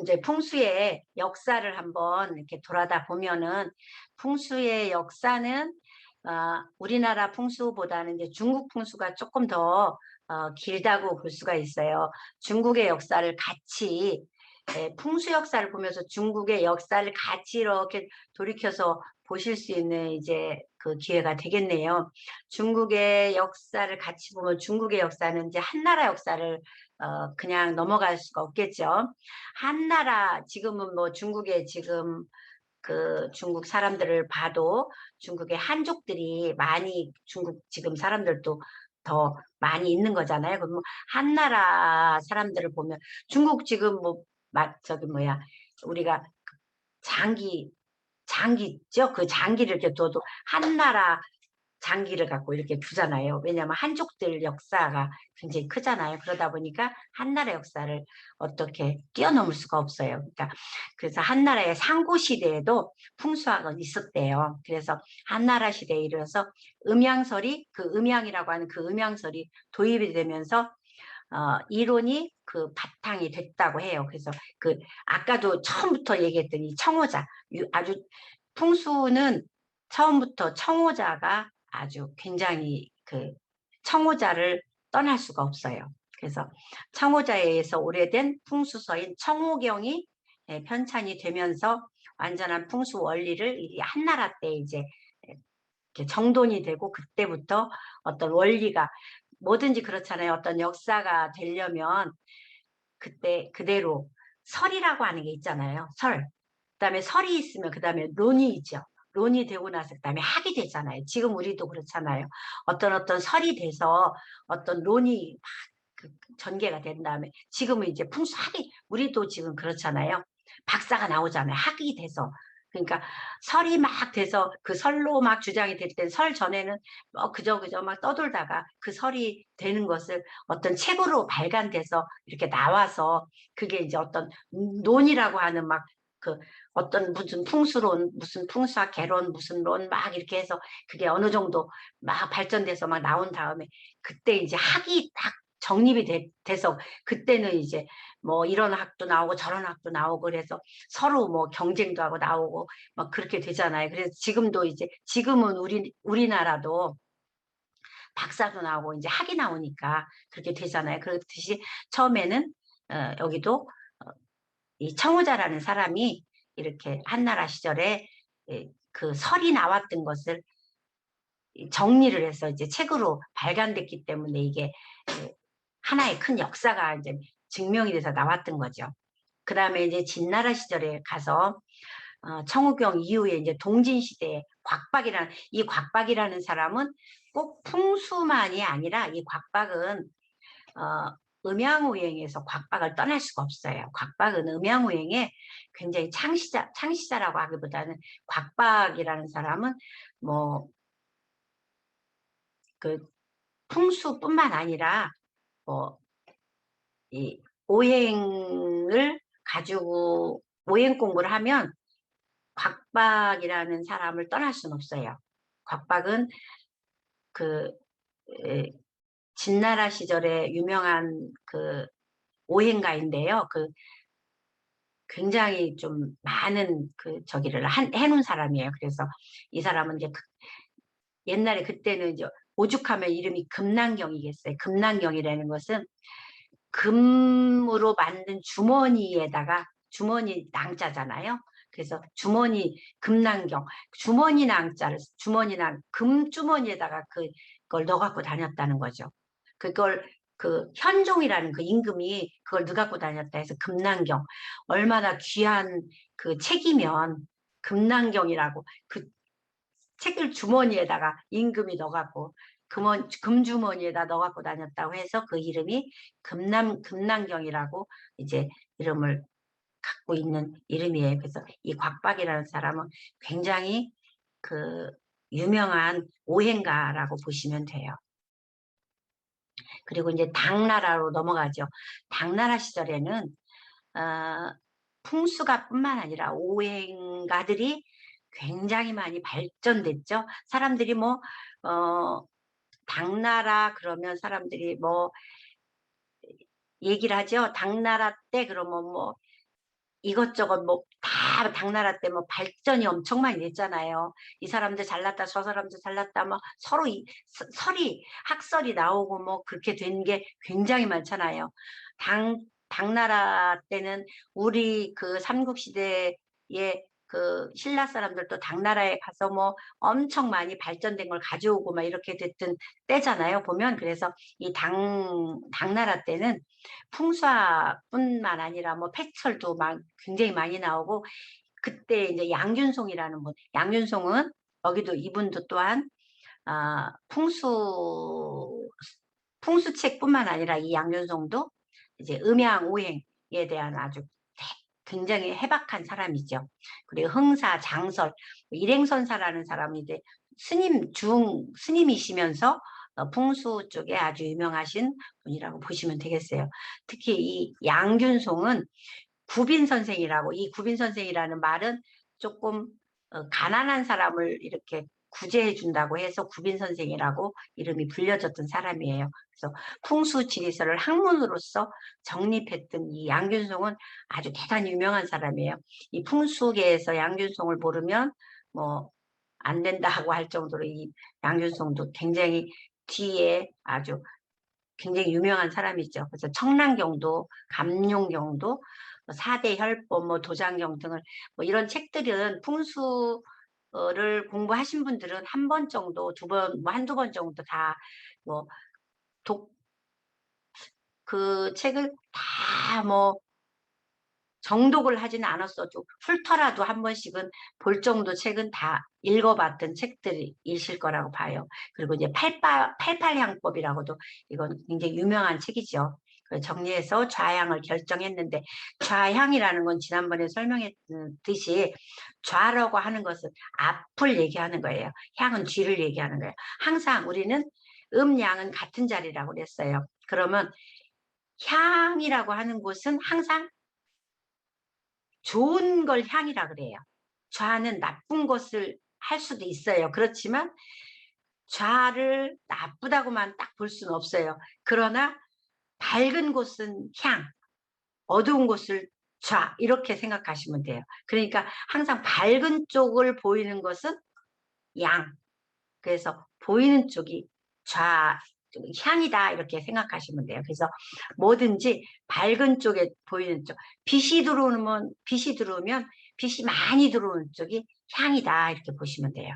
이제 풍수의 역사를 한번 이렇게 돌아다 보면은 풍수의 역사는 우리나라 풍수보다는 이제 중국 풍수가 조금 더 길다고 볼 수가 있어요. 중국의 역사를 같이 풍수 역사를 보면서 중국의 역사를 같이 이렇게 돌이켜서 보실 수 있는 이제 그 기회가 되겠네요. 중국의 역사를 같이 보면 중국의 역사는 이제 한나라 역사를 그냥 넘어갈 수가 없겠죠. 한나라 지금은 뭐 중국의 지금 그 중국 사람들을 봐도 중국의 한족들이 많이 중국 지금 사람들도 더 많이 있는 거잖아요. 그럼 뭐 한나라 사람들을 보면 중국 지금 뭐 저기 뭐야 우리가 장기 있죠? 그 장기를 이렇게 둬도 한나라 장기를 갖고 이렇게 두잖아요. 왜냐하면 한족들 역사가 굉장히 크잖아요. 그러다 보니까 한나라 역사를 어떻게 뛰어넘을 수가 없어요. 그러니까 그래서 한나라의 상고 시대에도 풍수학은 있었대요. 그래서 한나라 시대에 이르러서 음양설이 그 음양이라고 하는 그 음양설이 도입이 되면서 이론이 그 바탕이 됐다고 해요. 그래서 그 아까도 처음부터 얘기했더니 청호자 아주 풍수는 처음부터 청호자가 아주 굉장히 그 청호자를 떠날 수가 없어요. 그래서 청호자에 의해서 오래된 풍수서인 청호경이 편찬이 되면서 완전한 풍수 원리를 이 한나라 때 이제 정돈이 되고 그때부터 어떤 원리가 뭐든지 그렇잖아요. 어떤 역사가 되려면 그때 그대로 설이라고 하는 게 있잖아요. 설. 그다음에 설이 있으면 그다음에 론이 있죠. 론이 되고 나서 그다음에 학이 되잖아요. 지금 우리도 그렇잖아요. 어떤 설이 돼서 어떤 론이 전개가 된 다음에 지금은 이제 풍수학이 우리도 지금 그렇잖아요. 박사가 나오잖아요. 학이 돼서. 그러니까 설이 막 돼서 그 설로 막 주장이 될 때 설 전에는 뭐 그저 막 떠돌다가 그 설이 되는 것을 어떤 책으로 발간돼서 이렇게 나와서 그게 이제 어떤 논이라고 하는 막 그 어떤 무슨 풍수론, 무슨 풍수학 개론, 무슨 론 막 이렇게 해서 그게 어느 정도 막 발전돼서 막 나온 다음에 그때 이제 학이 딱 정립이 돼서 그때는 이제 뭐 이런 학도 나오고 저런 학도 나오고 그래서 서로 뭐 경쟁도 하고 나오고 막 그렇게 되잖아요. 그래서 지금도 이제 지금은 우리나라도 박사도 나오고 이제 학이 나오니까 그렇게 되잖아요. 그렇듯이 처음에는 여기도 이 청우자라는 사람이 이렇게 한나라 시절에 그 설이 나왔던 것을 정리를 해서 이제 책으로 발간됐기 때문에 이게 하나의 큰 역사가 이제 증명이 돼서 나왔던 거죠. 그 다음에 이제 진나라 시절에 가서 청우경 이후에 이제 동진 시대에 이 곽박이라는 사람은 꼭 풍수만이 아니라 이 곽박은 음양오행에서 곽박을 떠날 수가 없어요. 곽박은 음양오행에 굉장히 창시자라고 하기보다는 곽박이라는 사람은 뭐 그 풍수뿐만 아니라 뭐 이 오행을 가지고 오행 공부를 하면 곽박이라는 사람을 떠날 수는 없어요. 곽박은 그 진나라 시절에 유명한 그 오행가인데요. 그 굉장히 좀 많은 그 저기를 해놓은 사람이에요. 그래서 이 사람은 이제 옛날에 그때는 이제 오죽하면 이름이 금난경이겠어요. 금난경이라는 것은 금으로 만든 주머니에다가 주머니 낭자잖아요. 그래서 주머니 금난경 주머니 낭자를 금주머니에다가 그걸 넣어 갖고 다녔다는 거죠. 그걸 그 현종이라는 그 임금이 그걸 넣어 갖고 다녔다 해서 금난경 얼마나 귀한 그 책이면 금난경이라고 그 책을 주머니에다가 임금이 넣어갖고 금주머니에다 넣어갖고 다녔다고 해서 그 이름이 금난경이라고 이제 이름을 갖고 있는 이름이에요. 그래서 이 곽박이라는 사람은 굉장히 그 유명한 오행가라고 보시면 돼요. 그리고 이제 당나라로 넘어가죠. 당나라 시절에는 풍수가 뿐만 아니라 오행가들이 굉장히 많이 발전됐죠. 사람들이 뭐, 당나라 그러면 사람들이 뭐, 얘기를 하죠. 당나라 때 그러면 뭐, 이것저것 뭐, 다 당나라 때 뭐 발전이 엄청 많이 됐잖아요. 이 사람들 잘났다, 저 사람들 잘났다, 뭐 서로 학설이 나오고 뭐 그렇게 된 게 굉장히 많잖아요. 당나라 때는 우리 그 삼국시대에 그 신라 사람들도 당나라에 가서 뭐 엄청 많이 발전된 걸 가져오고 막 이렇게 됐던 때잖아요. 보면 그래서 이 당나라 때는 풍수뿐만 아니라 뭐 폐철도 막 굉장히 많이 나오고 그때 이제 양균송이라는 분, 양균송은 여기도 이분도 또한 풍수책뿐만 아니라 이 양균송도 이제 음양오행에 대한 아주 굉장히 해박한 사람이죠. 그리고 흥사, 장설, 일행선사라는 사람이 이제 스님이시면서 풍수 쪽에 아주 유명하신 분이라고 보시면 되겠어요. 특히 이 양균송은 구빈선생이라고, 이 구빈선생이라는 말은 조금 가난한 사람을 이렇게 구제해 준다고 해서 구빈선생이라고 이름이 불려졌던 사람이에요. 그래서 풍수지리서를 학문으로서 정립했던 이 양균송은 아주 대단히 유명한 사람이에요. 이 풍수계에서 양균송을 모르면 뭐 안 된다고 할 정도로 이 양균송도 굉장히 뒤에 아주 굉장히 유명한 사람이죠. 그래서 청란경도, 감룡경도, 사대 혈법, 뭐 도장경 등을 뭐 이런 책들은 풍수를 공부하신 분들은 한 번 정도, 두 번, 뭐 한두 번 정도 다 뭐 그 책을 다 뭐 정독을 하지는 않았어도 훑어라도 한 번씩은 볼 정도 책은 다 읽어봤던 책들이실 거라고 봐요. 그리고 이제 팔팔향법이라고도 이건 굉장히 유명한 책이죠. 정리해서 좌향을 결정했는데, 좌향이라는 건 지난번에 설명했듯이 좌라고 하는 것은 앞을 얘기하는 거예요. 향은 뒤를 얘기하는 거예요. 항상 우리는 양은 같은 자리라고 그랬어요. 그러면 향이라고 하는 곳은 항상 좋은 걸 향이라 그래요. 좌는 나쁜 것을 할 수도 있어요. 그렇지만 좌를 나쁘다고만 딱 볼 수는 없어요. 그러나 밝은 곳은 향, 어두운 곳을 좌, 이렇게 생각하시면 돼요. 그러니까 항상 밝은 쪽을 보이는 것은 양, 그래서 보이는 쪽이 좌, 향이다, 이렇게 생각하시면 돼요. 그래서 뭐든지 밝은 쪽에 보이는 쪽, 빛이 들어오면 빛이 많이 들어오는 쪽이 향이다, 이렇게 보시면 돼요.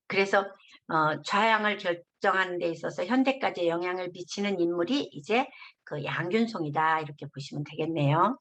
그래서 좌향을 결정하는 데 있어서 현대까지 영향을 미치는 인물이 이제 그 양균송이다, 이렇게 보시면 되겠네요.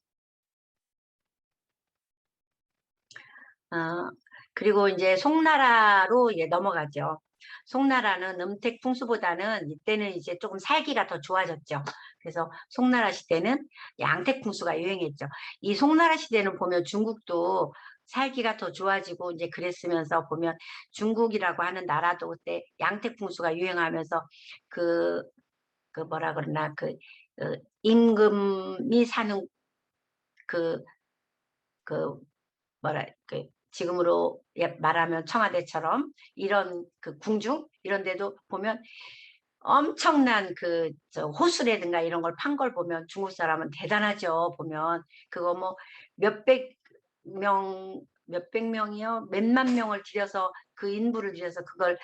그리고 이제 송나라로 넘어가죠. 송나라는 음택 풍수보다는 이때는 이제 조금 살기가 더 좋아졌죠. 그래서 송나라 시대는 양택 풍수가 유행했죠. 이 송나라 시대는 보면 중국도 살기가 더 좋아지고 이제 그랬으면서 보면 중국이라고 하는 나라도 그때 양택 풍수가 유행하면서 그, 그 뭐라 그러나 임금이 사는 그, 그 뭐라 지금으로 말하면 청와대처럼 이런 그 궁중 이런 데도 보면 엄청난 저 호수라든가 이런 걸 판 걸 보면 중국 사람은 대단하죠. 보면 그거 뭐 몇백 명이요, 몇만 명을 들여서 그 인부를 들여서 그걸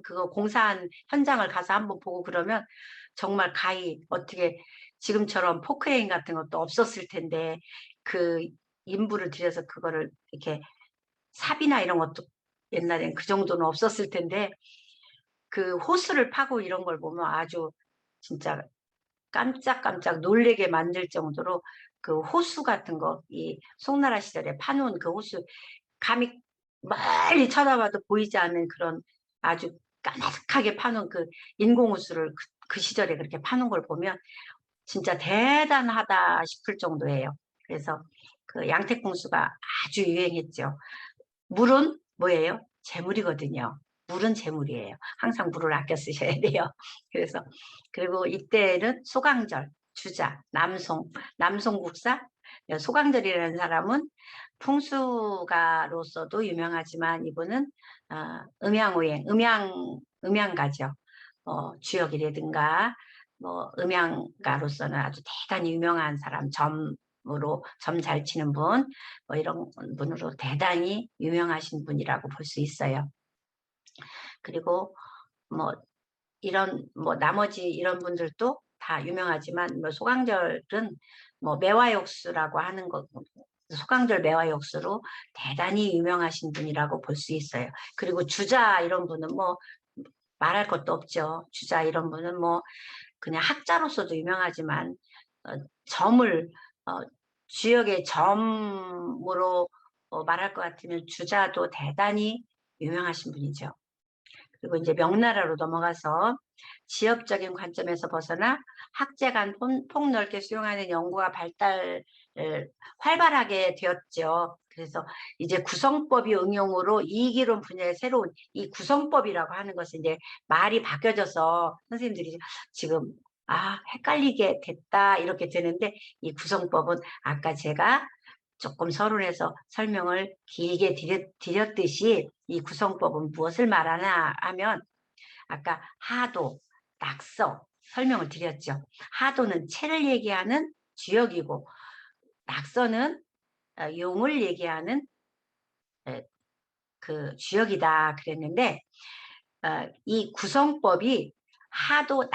그거 공사한 현장을 가서 한번 보고 그러면 정말 가히 어떻게 지금처럼 포크레인 같은 것도 없었을 텐데 그 인부를 들여서 그거를 이렇게 삽이나 이런 것도 옛날엔 그 정도는 없었을 텐데 그 호수를 파고 이런 걸 보면 아주 진짜 깜짝깜짝 놀래게 만들 정도로 그 호수 같은 거, 이 송나라 시절에 파놓은 그 호수, 감히 멀리 쳐다봐도 보이지 않는 그런 아주 까마득하게 파놓은 그 인공호수를 그 시절에 그렇게 파놓은 걸 보면 진짜 대단하다 싶을 정도예요. 그래서 그 양택궁수가 아주 유행했죠. 물은 뭐예요? 재물이거든요. 물은 재물이에요. 항상 물을 아껴 쓰셔야 돼요. 그래서 그리고 이때는 소강절, 주자, 남송국사. 소강절이라는 사람은 풍수가로서도 유명하지만 이분은 음양오행, 음양가죠. 주역이라든가 뭐 음양가로서는 아주 대단히 유명한 사람, 점으로 점 잘 치는 분, 뭐 이런 분으로 대단히 유명하신 분이라고 볼 수 있어요. 그리고 뭐 나머지 이런 분들도 다 유명하지만 뭐 소강절은 뭐 매화역수라고 하는 거, 소강절 매화역수로 대단히 유명하신 분이라고 볼 수 있어요. 그리고 주자 이런 분은 뭐 말할 것도 없죠. 주자 이런 분은 뭐 그냥 학자로서도 유명하지만 점을 주역의 점으로 말할 것 같으면 주자도 대단히 유명하신 분이죠. 그리고 이제 명나라로 넘어가서 지역적인 관점에서 벗어나 학제간 폭넓게 수용하는 연구가 활발하게 되었죠. 그래서 이제 구성법이 응용으로 이익이론 분야의 새로운 이 구성법이라고 하는 것은 이제 말이 바뀌어져서 선생님들이 지금 헷갈리게 됐다 이렇게 되는데, 이 구성법은 아까 제가 조금 서론에서 설명을 길게 드렸듯이 이 구성법은 무엇을 말하나 하면 아까 하도, 낙서 설명을 드렸죠. 하도는 채를 얘기하는 주역이고 낙서는 용을 얘기하는 그 주역이다 그랬는데, 이 구성법이 하도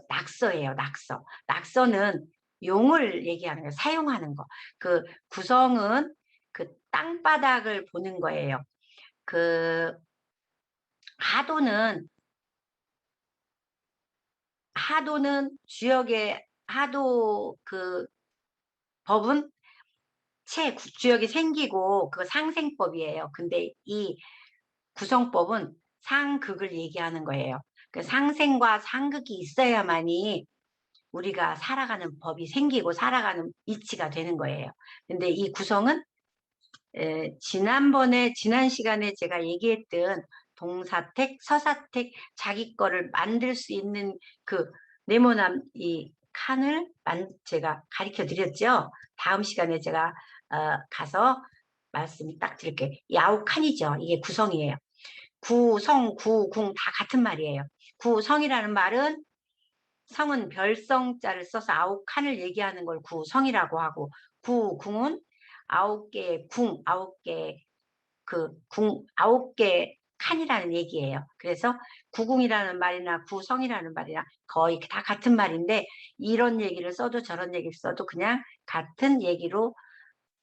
낙서예요. 낙서는 용을 얘기하는 거예요. 사용하는 거. 그 구성은 그 땅바닥을 보는 거예요. 그 하도는 주역의 하도 그 법은 주역이 생기고 그 상생법이에요. 근데 이 구성법은 상극을 얘기하는 거예요. 그 상생과 상극이 있어야만이 우리가 살아가는 법이 생기고 살아가는 이치가 되는 거예요. 근데 이 구성은 지난 시간에 제가 얘기했던 동사택, 서사택, 자기 거를 만들 수 있는 그 네모난 이 칸을 제가 가르쳐 드렸죠. 다음 시간에 제가 가서 말씀을 딱 드릴게요. 이 9칸이죠. 이게 구성이에요. 구성, 구궁 다 같은 말이에요. 구성이라는 말은 성은 별성자를 써서 9칸을 얘기하는 걸 구성이라고 하고, 구궁은 9개의 궁, 9개 아홉 개 칸이라는 얘기예요. 그래서 구궁이라는 말이나 구성이라는 말이나 거의 다 같은 말인데, 이런 얘기를 써도 저런 얘기를 써도 그냥 같은 얘기로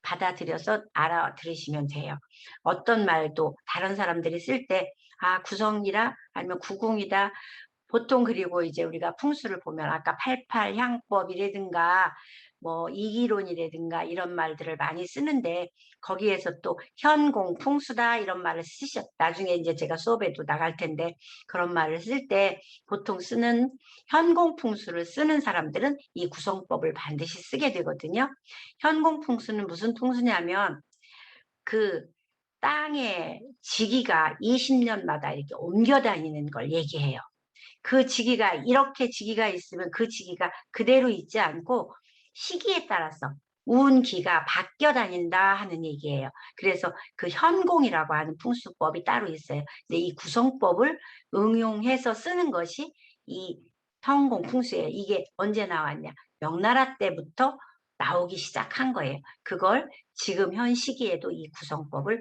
받아들여서 알아들으시면 돼요. 어떤 말도 다른 사람들이 쓸 때, 아, 구성이라 아니면 구궁이다. 보통 그리고 이제 우리가 풍수를 보면 아까 88향법이라든가 뭐 이기론이라든가 이런 말들을 많이 쓰는데, 거기에서 또 현공 풍수다 이런 말을 나중에 이제 제가 수업에도 나갈 텐데, 그런 말을 쓸 때 보통 쓰는 현공 풍수를 쓰는 사람들은 이 구성법을 반드시 쓰게 되거든요. 현공 풍수는 무슨 풍수냐면 그 땅의 지기가 20년마다 이렇게 옮겨 다니는 걸 얘기해요. 그 지기가 이렇게 지기가 있으면 그 지기가 그대로 있지 않고 시기에 따라서 운기가 바뀌어 다닌다 하는 얘기예요. 그래서 그 현공이라고 하는 풍수법이 따로 있어요. 근데 이 구성법을 응용해서 쓰는 것이 이 현공 풍수예요. 이게 언제 나왔냐? 명나라 때부터 나오기 시작한 거예요. 그걸 지금 현 시기에도 이 구성법을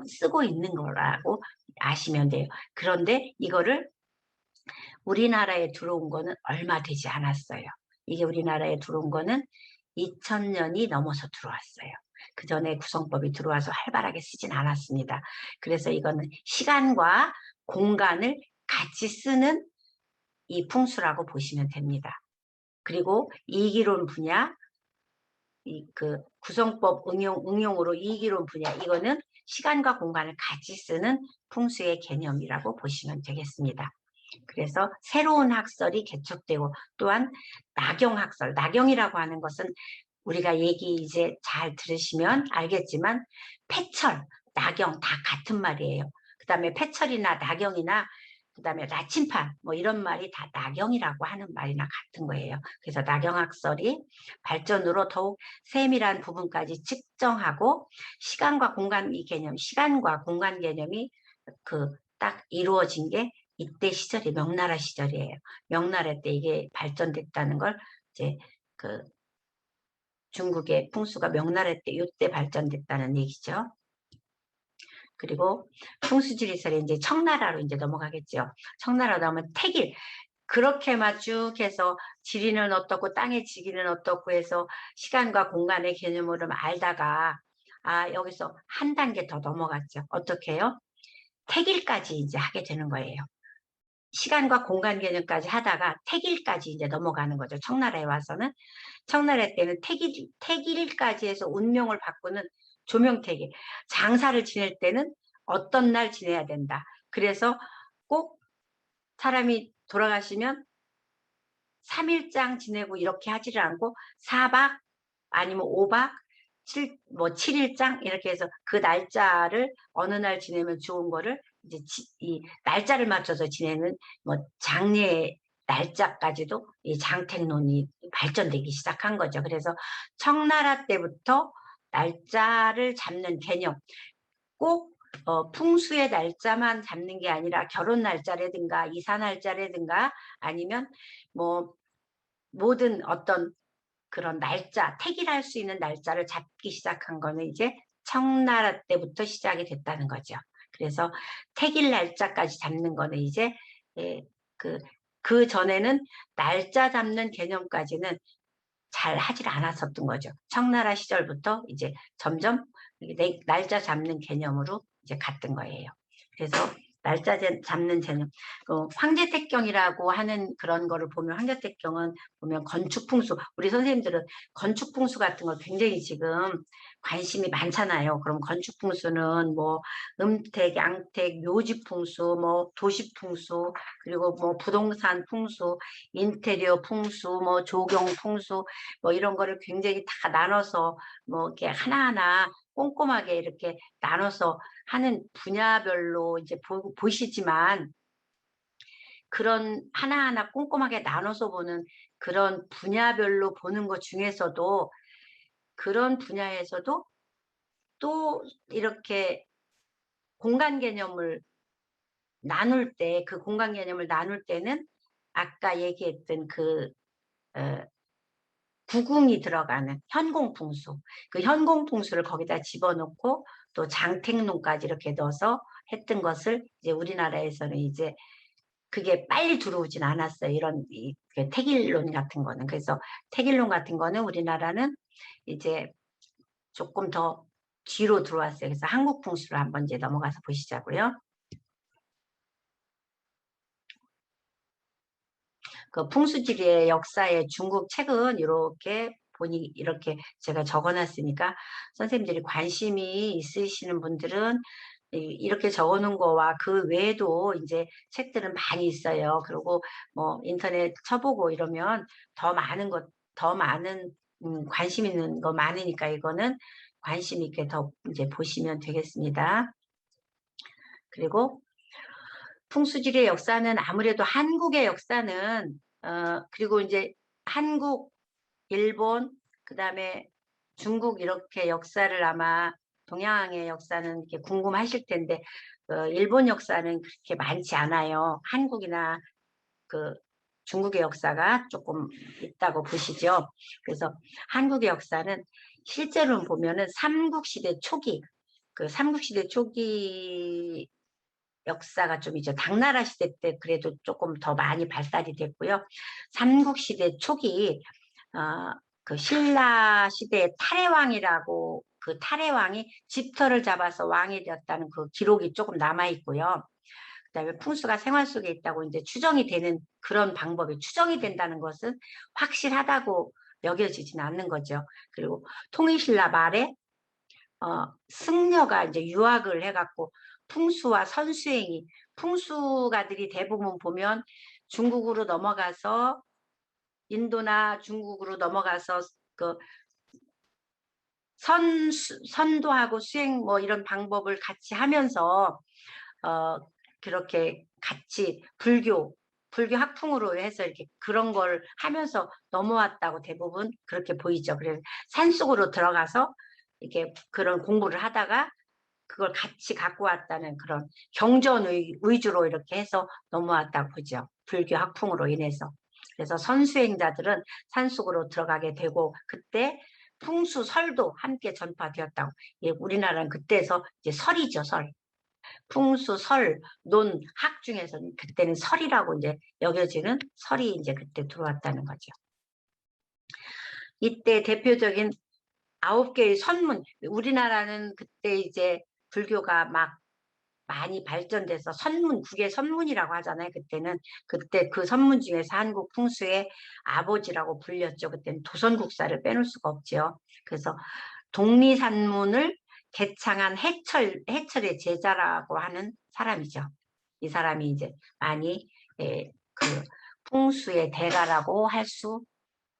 쓰고 있는 거라고 아시면 돼요. 그런데 이거를 우리나라에 들어온 거는 얼마 되지 않았어요. 이게 우리나라에 들어온 거는 2000년이 넘어서 들어왔어요. 그 전에 구성법이 들어와서 활발하게 쓰진 않았습니다. 그래서 이거는 시간과 공간을 같이 쓰는 이 풍수라고 보시면 됩니다. 그리고 이기론 분야, 그 구성법 응용으로 이기론 분야, 이거는 시간과 공간을 같이 쓰는 풍수의 개념이라고 보시면 되겠습니다. 그래서 새로운 학설이 개척되고, 또한 나경학설, 나경이라고 하는 것은 우리가 얘기 이제 잘 들으시면 알겠지만 패철, 나경 다 같은 말이에요. 그 다음에 패철이나 나경이나 그 다음에 나침판 뭐 이런 말이 다 나경이라고 하는 말이나 같은 거예요. 그래서 나경학설이 발전으로 더욱 세밀한 부분까지 측정하고 시간과 공간 개념, 시간과 공간 개념이 딱 이루어진 게 이때 시절이 명나라 시절이에요. 명나라 때 이게 발전됐다는 걸 이제 그 중국의 풍수가 명나라 때 이때 발전됐다는 얘기죠. 그리고 풍수지리설에 이제 청나라로 이제 넘어가겠죠. 청나라 나오면 태길, 그렇게만 쭉 해서 지리는 어떻고 땅의 지기는 어떻고 해서 시간과 공간의 개념으로 알다가 여기서 한 단계 더 넘어갔죠. 어떻게 해요? 태길까지 이제 하게 되는 거예요. 시간과 공간 개념까지 하다가 태길까지 이제 넘어가는 거죠. 청나라에 와서는. 청나라 때는 태길까지 해서 운명을 바꾸는 조명태길. 장사를 지낼 때는 어떤 날 지내야 된다. 그래서 꼭 사람이 돌아가시면 3일장 지내고 이렇게 하지를 않고 4박 아니면 5박 7일장 이렇게 해서 그 날짜를 어느 날 지내면 좋은 거를 이제 이 날짜를 맞춰서 지내는 뭐 장례 날짜까지도 이 장택론이 발전되기 시작한 거죠. 그래서 청나라 때부터 날짜를 잡는 개념, 꼭 풍수의 날짜만 잡는 게 아니라 결혼 날짜라든가 이사 날짜라든가 아니면 뭐 모든 어떤 그런 날짜, 택일할 수 있는 날짜를 잡기 시작한 거는 이제 청나라 때부터 시작이 됐다는 거죠. 그래서 택일 날짜까지 잡는 거는 이제 그 전에는 날짜 잡는 개념까지는 잘 하질 않았었던 거죠. 청나라 시절부터 이제 점점 날짜 잡는 개념으로 이제 갔던 거예요. 그래서 날짜 잡는 개념. 황제택경이라고 하는 그런 거를 보면, 황제택경은 보면 건축풍수, 우리 선생님들은 건축풍수 같은 거 굉장히 지금 관심이 많잖아요. 그럼 건축풍수는 뭐 음택, 양택, 묘지풍수, 뭐 도시풍수, 그리고 뭐 부동산 풍수, 인테리어 풍수, 뭐 조경풍수, 뭐 이런 거를 굉장히 다 나눠서 뭐 이렇게 하나하나 꼼꼼하게 이렇게 나눠서 하는 분야별로 이제 보시지만, 그런 하나하나 꼼꼼하게 나눠서 보는 그런 분야별로 보는 것 중에서도, 그런 분야에서도 또 이렇게 공간 개념을 나눌 때, 그 공간 개념을 나눌 때는 아까 얘기했던 그 어, 구궁이 들어가는 현공풍수, 그 현공풍수를 거기다 집어넣고 또 장택론까지 이렇게 넣어서 했던 것을 이제 우리나라에서는 이제 그게 빨리 들어오진 않았어요. 이런 그 택일론 같은 거는. 그래서 택일론 같은 거는 우리나라는 이제 조금 더 뒤로 들어왔어요. 그래서 한국 풍수를 한번 이제 넘어가서 보시자고요. 그 풍수지리의 역사의 중국 책은 이렇게 보니 이렇게 제가 적어놨으니까, 선생님들이 관심이 있으시는 분들은 이렇게 적어놓은 거와 그 외에도 이제 책들은 많이 있어요. 그리고 뭐 인터넷 쳐보고 이러면 더 많은 것, 더 많은 관심 있는 거 많으니까, 이거는 관심 있게 더 이제 보시면 되겠습니다. 그리고 풍수지리의 역사는 아무래도 한국의 역사는 그리고 이제 한국, 일본, 그다음에 중국 이렇게 역사를 아마 동양의 역사는 이렇게 궁금하실 텐데, 일본 역사는 그렇게 많지 않아요. 한국이나 그 중국의 역사가 조금 있다고 보시죠. 그래서 한국의 역사는 실제로 보면은 삼국시대 초기, 그 삼국시대 초기 역사가 좀 이제 당나라 시대 때 그래도 조금 더 많이 발달이 됐고요. 삼국시대 초기 그 신라 시대의 탈해왕이라고, 그 탈해왕이 집터를 잡아서 왕이 되었다는 그 기록이 조금 남아 있고요. 그다음에 풍수가 생활 속에 있다고 이제 추정이 되는 그런 방법이, 추정이 된다는 것은 확실하다고 여겨지지는 않는 거죠. 그리고 통일신라 말에 승려가 이제 유학을 해갖고 풍수와 선수행이, 풍수가들이 대부분 보면 중국으로 넘어가서, 인도나 중국으로 넘어가서 그 선도하고 수행 뭐 이런 방법을 같이 하면서 어 그렇게 같이 불교 학풍으로 해서 이렇게 그런 걸 하면서 넘어왔다고 대부분 그렇게 보이죠. 그래서 산속으로 들어가서 이렇게 그런 공부를 하다가 그걸 같이 갖고 왔다는 그런 경전 위주로 이렇게 해서 넘어왔다고 보죠. 불교 학풍으로 인해서. 그래서 선수행자들은 산속으로 들어가게 되고, 그때 풍수 설도 함께 전파되었다고. 예, 우리나라는 그때서 이제 설이죠, 설. 풍수, 설, 논, 학 중에서는 그때는 설이라고 이제 여겨지는 설이 이제 그때 들어왔다는 거죠. 이때 대표적인 9개의 선문, 우리나라는 그때 이제 불교가 막 많이 발전돼서 선문, 국의 선문이라고 하잖아요. 그때는. 그때 그 선문 중에서 한국 풍수의 아버지라고 불렸죠. 그때는 도선국사를 빼놓을 수가 없죠. 그래서 독리산문을 개창한 해철의 제자라고 하는 사람이죠. 이 사람이 이제 많이 그 풍수의 대가라고 할 수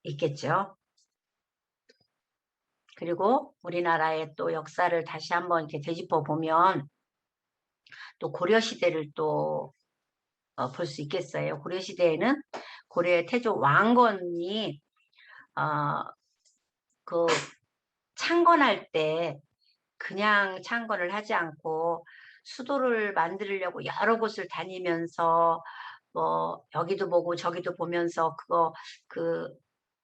있겠죠. 그리고 우리나라의 또 역사를 다시 한번 이렇게 되짚어 보면 또 고려 시대를 또 볼 수 있겠어요. 고려 시대에는 고려의 태조 왕건이 그 창건할 때 그냥 창건을 하지 않고 수도를 만들려고 여러 곳을 다니면서 뭐 여기도 보고 저기도 보면서 그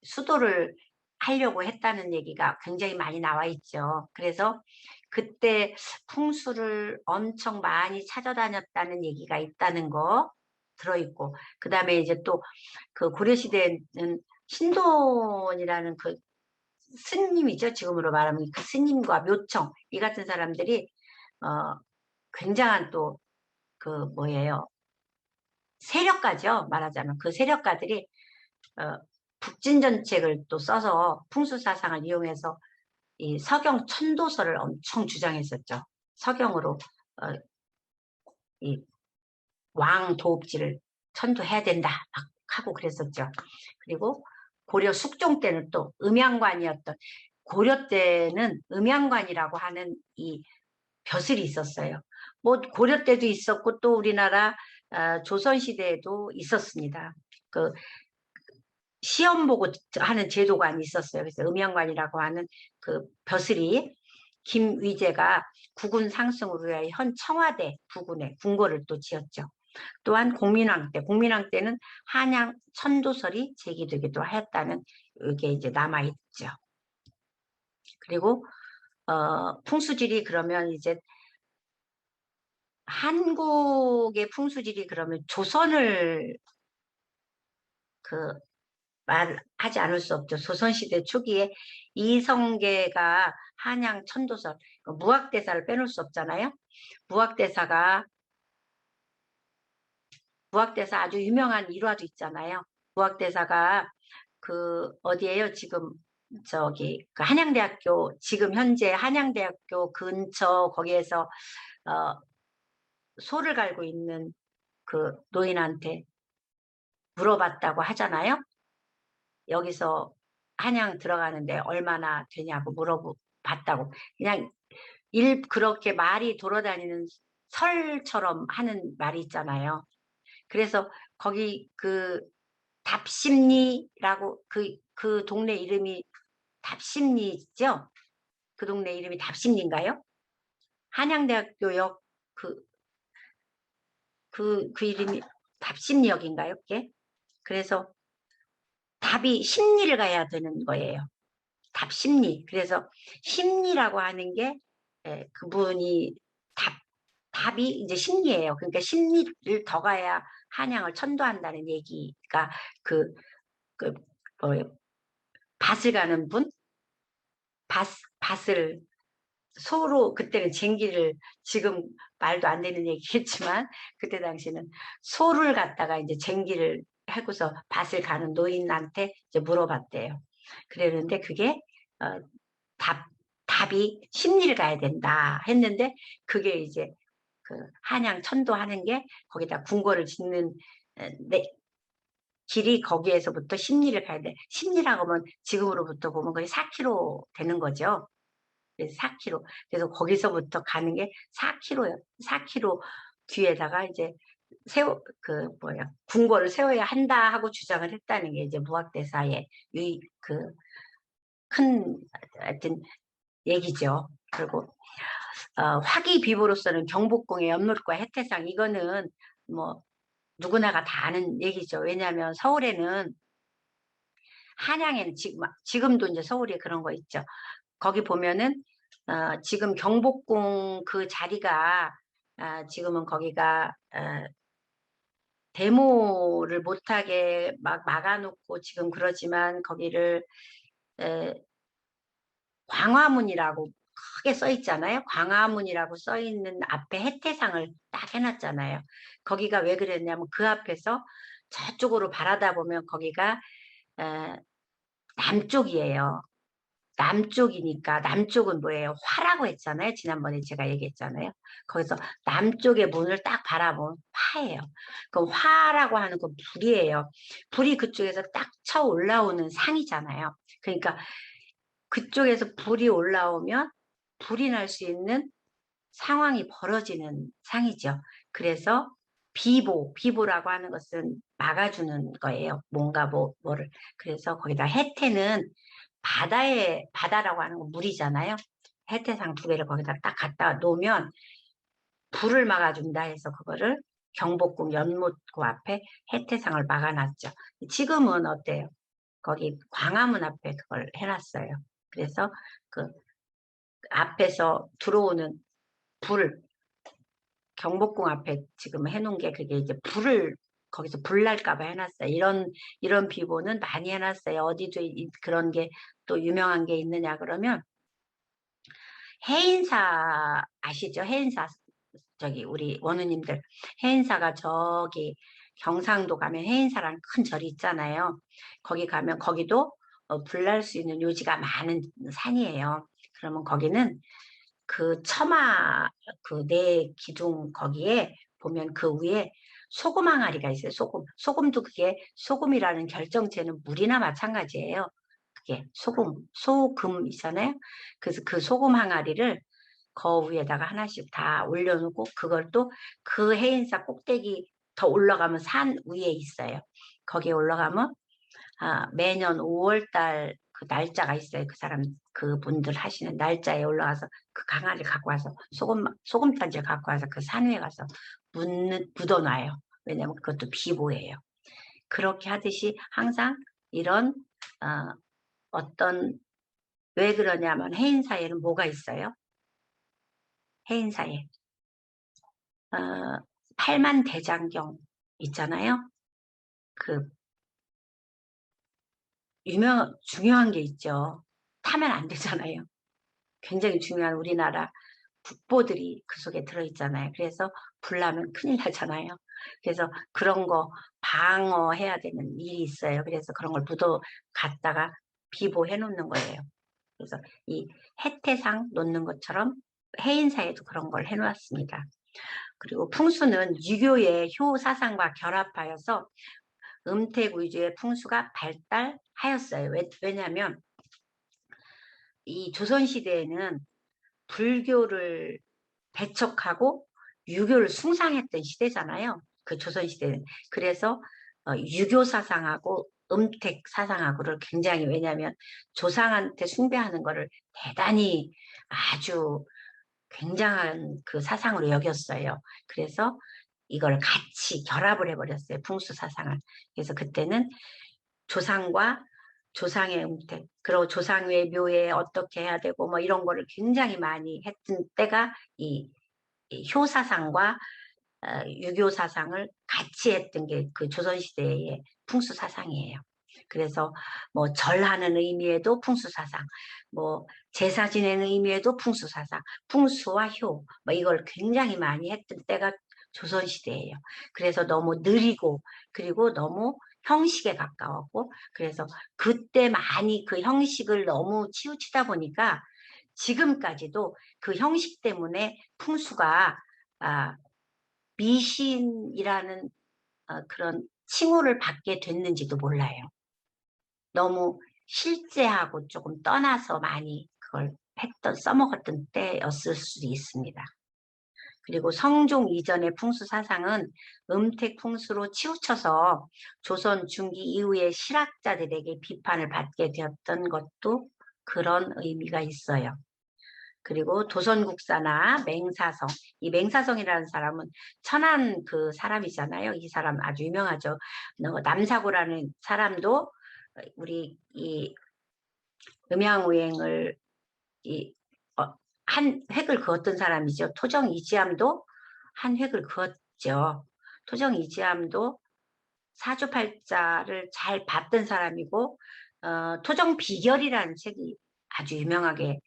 수도를 하려고 했다는 얘기가 굉장히 많이 나와 있죠. 그래서 그때 풍수를 엄청 많이 찾아다녔다는 얘기가 있다는 거 들어있고, 그 다음에 이제 또 그 고려시대에는 신돈이라는 그 스님이죠. 지금으로 말하면 그 스님과 묘청, 이 같은 사람들이 어, 굉장한 또 그 뭐예요? 세력가죠. 말하자면 그 세력가들이 북진전책을 또 써서 풍수사상을 이용해서 이 서경 천도설을 엄청 주장했었죠. 서경으로 이 왕 도읍지를 천도해야 된다 막 하고 그랬었죠. 그리고 고려 숙종 때는 또 음양관이었던, 고려 때는 음양관이라고 하는 이 벼슬이 있었어요. 뭐 고려 때도 있었고 또 우리나라 조선 시대에도 있었습니다. 그 시험 보고 하는 제도관이 있었어요. 그래서 음양관이라고 하는 그 벼슬이 김위재가 국군 상승을 위하여 현 청와대 부군에 궁궐을 또 지었죠. 또한 공민왕 때는 한양 천도설이 제기되기도 했다는 이게 이제 남아있죠. 그리고 풍수지리 그러면 이제 한국의 풍수지리 그러면 조선을 그 말하지 않을 수 없죠. 조선시대 초기에 이성계가 한양 천도설, 무학대사를 빼놓을 수 없잖아요. 무학대사 아주 유명한 일화도 있잖아요. 무학대사가 그 어디에요? 지금 저기 그 한양대학교, 지금 현재 한양대학교 근처 거기에서 소를 갈고 있는 그 노인한테 물어봤다고 하잖아요. 여기서 한양 들어가는데 얼마나 되냐고 물어봤다고. 그냥 그렇게 말이 돌아다니는 설처럼 하는 말이 있잖아요. 그래서 거기 그 답심리라고 그 동네 이름이 답심리죠? 그 동네 이름이 답심리인가요? 한양대학교역 그 이름이 답심리역인가요? 그게? 그래서 답이 심리를 가야 되는 거예요. 답심리. 그래서 심리라고 하는 게 그분이 답이 이제 심리예요. 그러니까 심리를 더 가야 한양을 천도한다는 얘기가 그 뭐예요? 밭을 가는 분? 밭을 소로 그때는 쟁기를, 지금 말도 안 되는 얘기겠지만 그때 당시는 소를 갖다가 이제 쟁기를 하고서 밭을 가는 노인한테 이제 물어봤대요. 그랬는데 그게 어, 답이 심리를 가야 된다 했는데, 그게 이제 그 한양 천도하는 게 거기다 궁궐을 짓는 길이 거기에서부터 심리를 가야 돼. 심리라고 하면 지금으로부터 보면 거의 4km 되는 거죠. 그래서 4km. 그래서 거기서부터 가는 게 4km요. 4km 뒤에다가 이제 궁궐을 세워야 한다 하고 주장을 했다는 게 이제 무학대사의 큰 하여튼 얘기죠. 그리고 화기비보로서는 경복궁의 연못과 해태상, 이거는 뭐 누구나가 다 아는 얘기죠. 왜냐하면 서울에는, 한양에는 지금도 이제 서울에 그런 거 있죠. 거기 보면은 지금 경복궁 그 자리가 지금은 거기가 데모를 못하게 막 막아놓고 지금 그러지만 거기를 광화문이라고 크게 써 있잖아요. 광화문이라고 써 있는 앞에 해태상을 딱 해놨잖아요. 거기가 왜 그랬냐면 그 앞에서 저쪽으로 바라다 보면 거기가 남쪽이에요. 남쪽이니까, 남쪽은 뭐예요? 화라고 했잖아요. 지난번에 제가 얘기했잖아요. 거기서 남쪽의 문을 딱 바라보면 화예요. 그럼 화라고 하는 건 불이에요. 불이 그쪽에서 딱 쳐 올라오는 상이잖아요. 그러니까 그쪽에서 불이 올라오면 불이 날 수 있는 상황이 벌어지는 상이죠. 그래서 비보라고 하는 것은 막아주는 거예요. 뭔가 뭐를. 그래서 거기다 해태는 바다라고 하는 건 물이잖아요. 해태상 2개를 거기다 딱 갖다 놓으면 불을 막아준다 해서 그거를 경복궁 연못구 앞에 해태상을 막아놨죠. 지금은 어때요? 거기 광화문 앞에 그걸 해놨어요. 그래서 그 앞에서 들어오는 불, 경복궁 앞에 지금 해놓은 게 그게 이제 불을 거기서 불 날까봐 해놨어요. 이런 비보는 많이 해놨어요. 어디도 그런 게 또 유명한 게 있느냐 그러면 해인사 아시죠? 해인사 저기 우리 원우님들 해인사가 저기 경상도 가면 해인사라는 큰 절이 있잖아요. 거기 가면 거기도 불날 수 있는 요지가 많은 산이에요. 그러면 거기는 그 처마 그 네 기둥 거기에 보면 그 위에 소금 항아리가 있어요. 소금도 그게 소금이라는 결정체는 물이나 마찬가지예요. 그게 소금 있잖아요. 그래서 그 소금 항아리를 거 위에다가 하나씩 다 올려놓고 그걸 또 그 해인사 꼭대기 더 올라가면 산 위에 있어요. 거기에 올라가면 매년 5월달 그 날짜가 있어요. 그 사람 그분들 하시는 날짜에 올라가서 그 강아지 갖고 와서 소금단지를 갖고 와서 그 산 위에 가서 묻어놔요. 왜냐면 그것도 비보예요. 그렇게 하듯이 항상 이런 어떤 왜 그러냐면 해인사에는 뭐가 있어요? 해인사에 팔만대장경 있잖아요. 그 중요한 게 있죠. 타면 안 되잖아요. 굉장히 중요한 우리나라 국보들이 그 속에 들어있잖아요. 그래서 불나면 큰일 나잖아요. 그래서 그런 거 방어해야 되는 일이 있어요. 그래서 그런 걸 묻어 갖다가 비보해 놓는 거예요. 그래서 이 해태상 놓는 것처럼 해인사에도 그런 걸 해놓았습니다. 그리고 풍수는 유교의 효 사상과 결합하여서 음택 위주의 풍수가 발달하였어요. 왜냐하면 이 조선시대에는 불교를 배척하고 유교를 숭상했던 시대잖아요. 그 조선시대는. 그래서 유교 사상하고 음택 사상하고를 굉장히 왜냐하면 조상한테 숭배하는 거를 대단히 아주 굉장한 그 사상으로 여겼어요. 그래서 이걸 같이 결합을 해버렸어요. 풍수 사상을. 그래서 그때는 조상과 조상의 음택, 그리고 조상의 묘에 어떻게 해야 되고 뭐 이런 거를 굉장히 많이 했던 때가 이 효사상과 유교 사상을 같이 했던 게 그 조선시대의 풍수 사상이에요. 그래서 뭐 절하는 의미에도 풍수 사상, 뭐 제사 지내는 의미에도 풍수 사상, 풍수와 효, 뭐 이걸 굉장히 많이 했던 때가 조선시대예요. 그래서 너무 느리고 그리고 너무 형식에 가까웠고 그래서 그때 많이 그 형식을 너무 치우치다 보니까 지금까지도 그 형식 때문에 풍수가 미신이라는 그런 칭호를 받게 됐는지도 몰라요. 너무 실제하고 조금 떠나서 많이 그걸 써먹었던 때였을 수도 있습니다. 그리고 성종 이전의 풍수 사상은 음택 풍수로 치우쳐서 조선 중기 이후의 실학자들에게 비판을 받게 되었던 것도 그런 의미가 있어요. 그리고 도선국사나 맹사성, 이 맹사성이라는 사람은 천안 그 사람이잖아요. 이 사람 아주 유명하죠. 남사고라는 사람도 우리 이 음양오행을 한 획을 그었던 사람이죠. 토정이지암도 한 획을 그었죠. 토정이지암도 사주팔자를 잘 봤던 사람이고 토정비결이라는 책이 아주 유명하게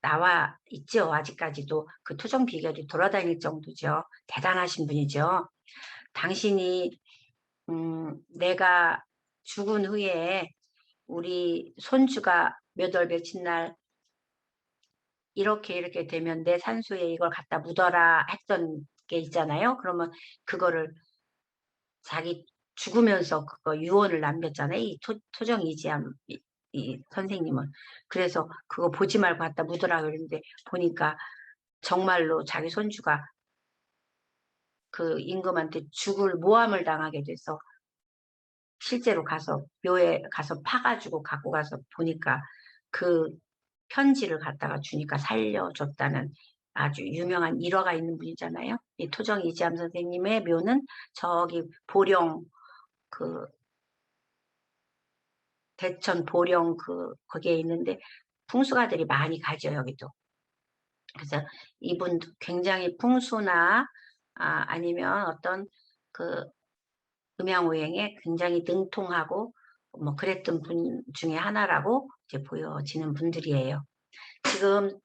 나와 있죠. 아직까지도 그 토정비결이 돌아다닐 정도죠. 대단하신 분이죠. 당신이 내가 죽은 후에 우리 손주가 몇 월 며칠 날 이렇게 되면 내 산소에 이걸 갖다 묻어라 했던 게 있잖아요. 그러면 그거를 자기 죽으면서 그거 유언을 남겼잖아요. 이 토정 이지암 이 선생님은. 그래서 그거 보지 말고 갖다 묻어라 그랬는데 보니까 정말로 자기 손주가 그 임금한테 죽을 모함을 당하게 돼서 실제로 가서 묘에 가서 파가지고 갖고 가서 보니까 그 편지를 갖다가 주니까 살려줬다는 아주 유명한 일화가 있는 분이잖아요. 이 토정 이지암 선생님의 묘는 저기 보령 그 대천 보령 거기에 있는데 풍수가들이 많이 가죠. 여기도. 그래서 이분도 굉장히 풍수나 아니면 어떤 그 음양오행에 굉장히 능통하고 뭐 그랬던 분 중에 하나라고 이제 보여지는 분들이에요. 지금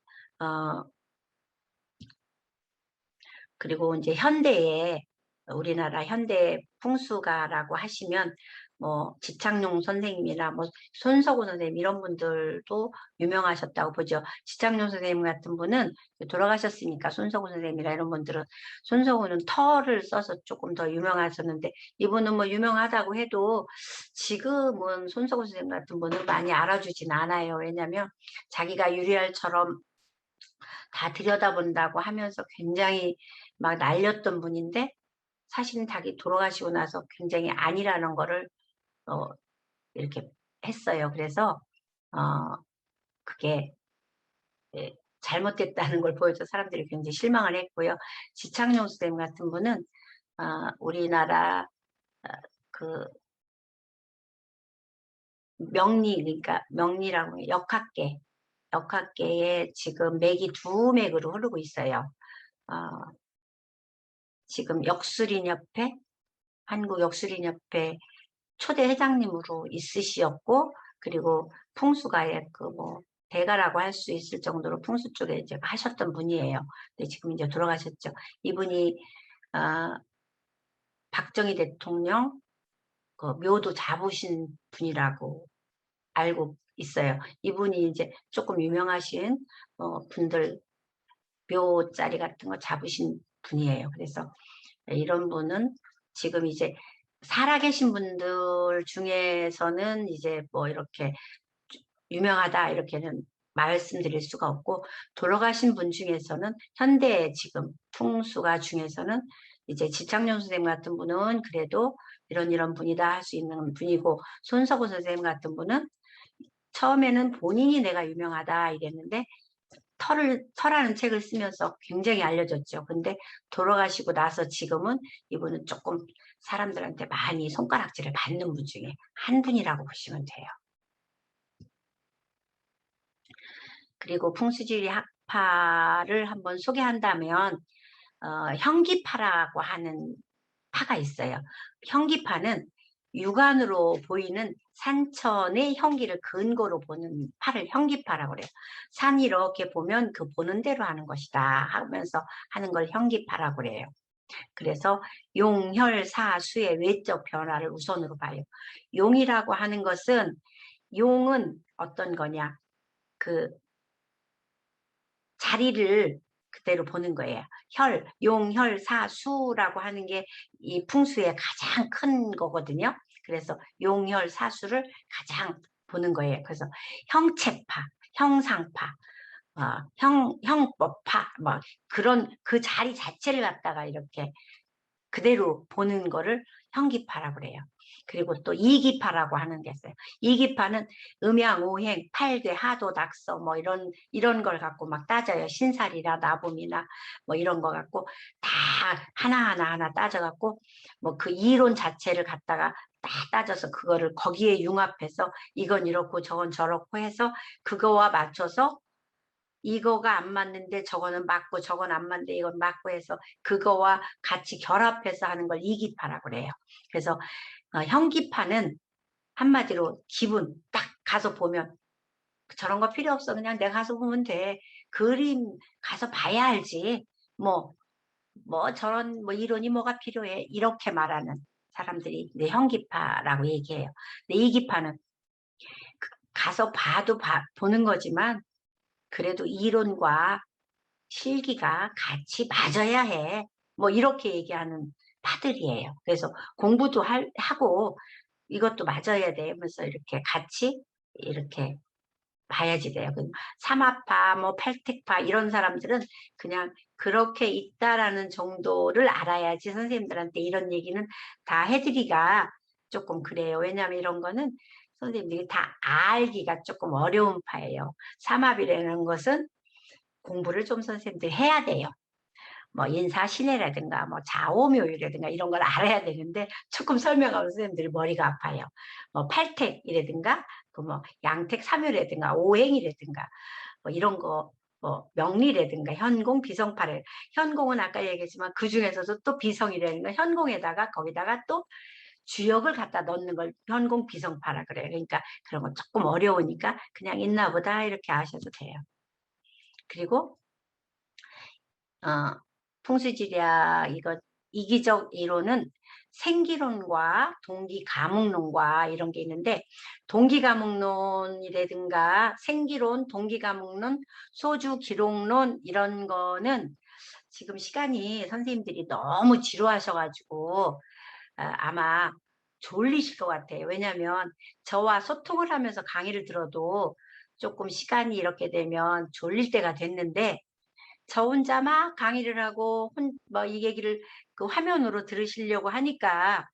그리고 이제 현대에 우리나라 현대 풍수가라고 하시면 뭐 지창용 선생님이나 뭐 손석구 선생님 이런 분들도 유명하셨다고 보죠. 지창용 선생님 같은 분은 돌아가셨으니까 손석구 선생님이나 이런 분들은 손석구는 터를 써서 조금 더 유명하셨는데 이분은 뭐 유명하다고 해도 지금은 손석구 선생님 같은 분은 많이 알아주진 않아요. 왜냐하면 자기가 유리알처럼 다 들여다본다고 하면서 굉장히 막 날렸던 분인데 사실은 자기 돌아가시고 나서 굉장히 아니라는 거를 어, 이렇게 했어요. 그래서 어, 그게 예, 잘못됐다는 걸 보여서 사람들이 굉장히 실망을 했고요. 지창용 선생님 같은 분은 우리나라 어, 그 명리 그러니까 명리라고 역학계에 지금 맥이 두 맥으로 흐르고 있어요. 어, 지금 역술인협회 한국역술인협회 초대 회장님으로 있으시었고 그리고 풍수가의 그 뭐 대가라고 할 수 있을 정도로 풍수 쪽에 이제 하셨던 분이에요. 근데 지금 이제 돌아가셨죠. 이분이 박정희 대통령 그 묘도 잡으신 분이라고 알고 있어요. 이분이 이제 조금 유명하신 분들 묘자리 같은 거 잡으신 분이에요. 그래서 이런 분은 지금 이제 살아계신 분들 중에서는 이제 뭐 이렇게 유명하다 이렇게는 말씀드릴 수가 없고 돌아가신 분 중에서는 현대 지금 풍수가 중에서는 이제 지창용 선생님 같은 분은 그래도 이런 분이다 할 수 있는 분이고 손석구 선생님 같은 분은 처음에는 본인이 내가 유명하다 이랬는데 터라는 책을 쓰면서 굉장히 알려졌죠. 근데 돌아가시고 나서 지금은 이분은 조금 사람들한테 많이 손가락질을 받는 분 중에 한 분이라고 보시면 돼요. 그리고 풍수지리 학파를 한번 소개한다면 형기파라고 하는 파가 있어요. 형기파는 육안으로 보이는 산천의 형기를 근거로 보는 파를 형기파라고 그래요. 산 이렇게 보면 그 보는 대로 하는 것이다 하면서 하는 걸 형기파라고 그래요. 그래서 용혈사수의 외적 변화를 우선으로 봐요. 용이라고 하는 것은 용은 어떤 거냐? 그 자리를 그대로 보는 거예요. 용혈사수라고 하는 게 이 풍수의 가장 큰 거거든요. 그래서 용혈사수를 가장 보는 거예요. 그래서 형체파, 형상파, 형법파, 뭐 그런 그 자리 자체를 갖다가 이렇게 그대로 보는 거를 형기파라고 그래요. 그리고 또 이기파라고 하는 게 있어요. 이기파는 음양, 오행, 팔괴, 하도, 낙서 뭐 이런 걸 갖고 막 따져요. 신살이나 나봄이나 뭐 이런 거 갖고 다 하나 따져갖고 뭐 그 이론 자체를 갖다가 딱 따져서 그거를 거기에 융합해서 이건 이렇고 저건 저렇고 해서 그거와 맞춰서 이거가 안 맞는데 저거는 맞고 저건 안 맞는데 이건 맞고 해서 그거와 같이 결합해서 하는 걸 이기파라고 그래요. 그래서 형기파는 한마디로 기분 딱 가서 보면 저런 거 필요 없어. 그냥 내가 가서 보면 돼. 그림 가서 봐야 알지. 저런 뭐 이론이 뭐가 필요해. 이렇게 말하는 사람들이 이제 형기파라고 얘기해요. 근데 이기파는 가서 봐도 보는 거지만 그래도 이론과 실기가 같이 맞아야 해. 뭐 이렇게 얘기하는 파들이에요. 그래서 공부도 하고 이것도 맞아야 돼. 하면서 이렇게 같이 이렇게 봐야지 돼요. 삼합파, 뭐 팔택파 이런 사람들은 그냥 그렇게 있다라는 정도를 알아야지 선생님들한테 이런 얘기는 다 해드리기가 조금 그래요. 왜냐하면 이런 거는 선생님들이 다 알기가 조금 어려운 파예요. 삼합이라는 것은 공부를 좀 선생님들이 해야 돼요. 뭐 인사신해라든가 뭐 좌오묘유라든가 이런 걸 알아야 되는데 조금 설명하면 선생님들이 머리가 아파요. 뭐 팔택이라든가 그 뭐 양택삼효라든가 오행이라든가 뭐 이런 거 뭐 명리라든가 현공 비성파래 현공은 아까 얘기했지만 그 중에서도 또 비성이라는 거 현공에다가 거기다가 또 주역을 갖다 넣는 걸 현공 비성파라 그래요. 그러니까 그런 건 조금 어려우니까 그냥 있나 보다 이렇게 아셔도 돼요. 그리고 풍수지리학 이거 이기적 이론은 생기론과 동기가목론과 이런 게 있는데, 동기가목론이라든가 생기론, 동기가목론, 소주기록론 이런 거는 지금 시간이 선생님들이 너무 지루하셔 가지고 아마 졸리실 것 같아요. 왜냐하면 저와 소통을 하면서 강의를 들어도 조금 시간이 이렇게 되면 졸릴 때가 됐는데, 저 혼자 막 강의를 하고 뭐 이 얘기를 그 화면으로 들으시려고 하니까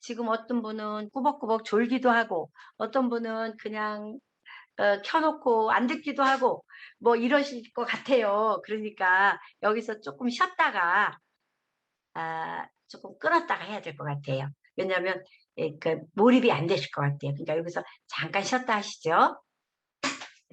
지금 어떤 분은 꾸벅꾸벅 졸기도 하고, 어떤 분은 그냥 켜 놓고 안 듣기도 하고 뭐 이러실 것 같아요. 그러니까 여기서 조금 쉬었다가 조금 끊었다가 해야 될 것 같아요. 왜냐하면 그 몰입이 안 되실 것 같아요. 그러니까 여기서 잠깐 쉬었다 하시죠.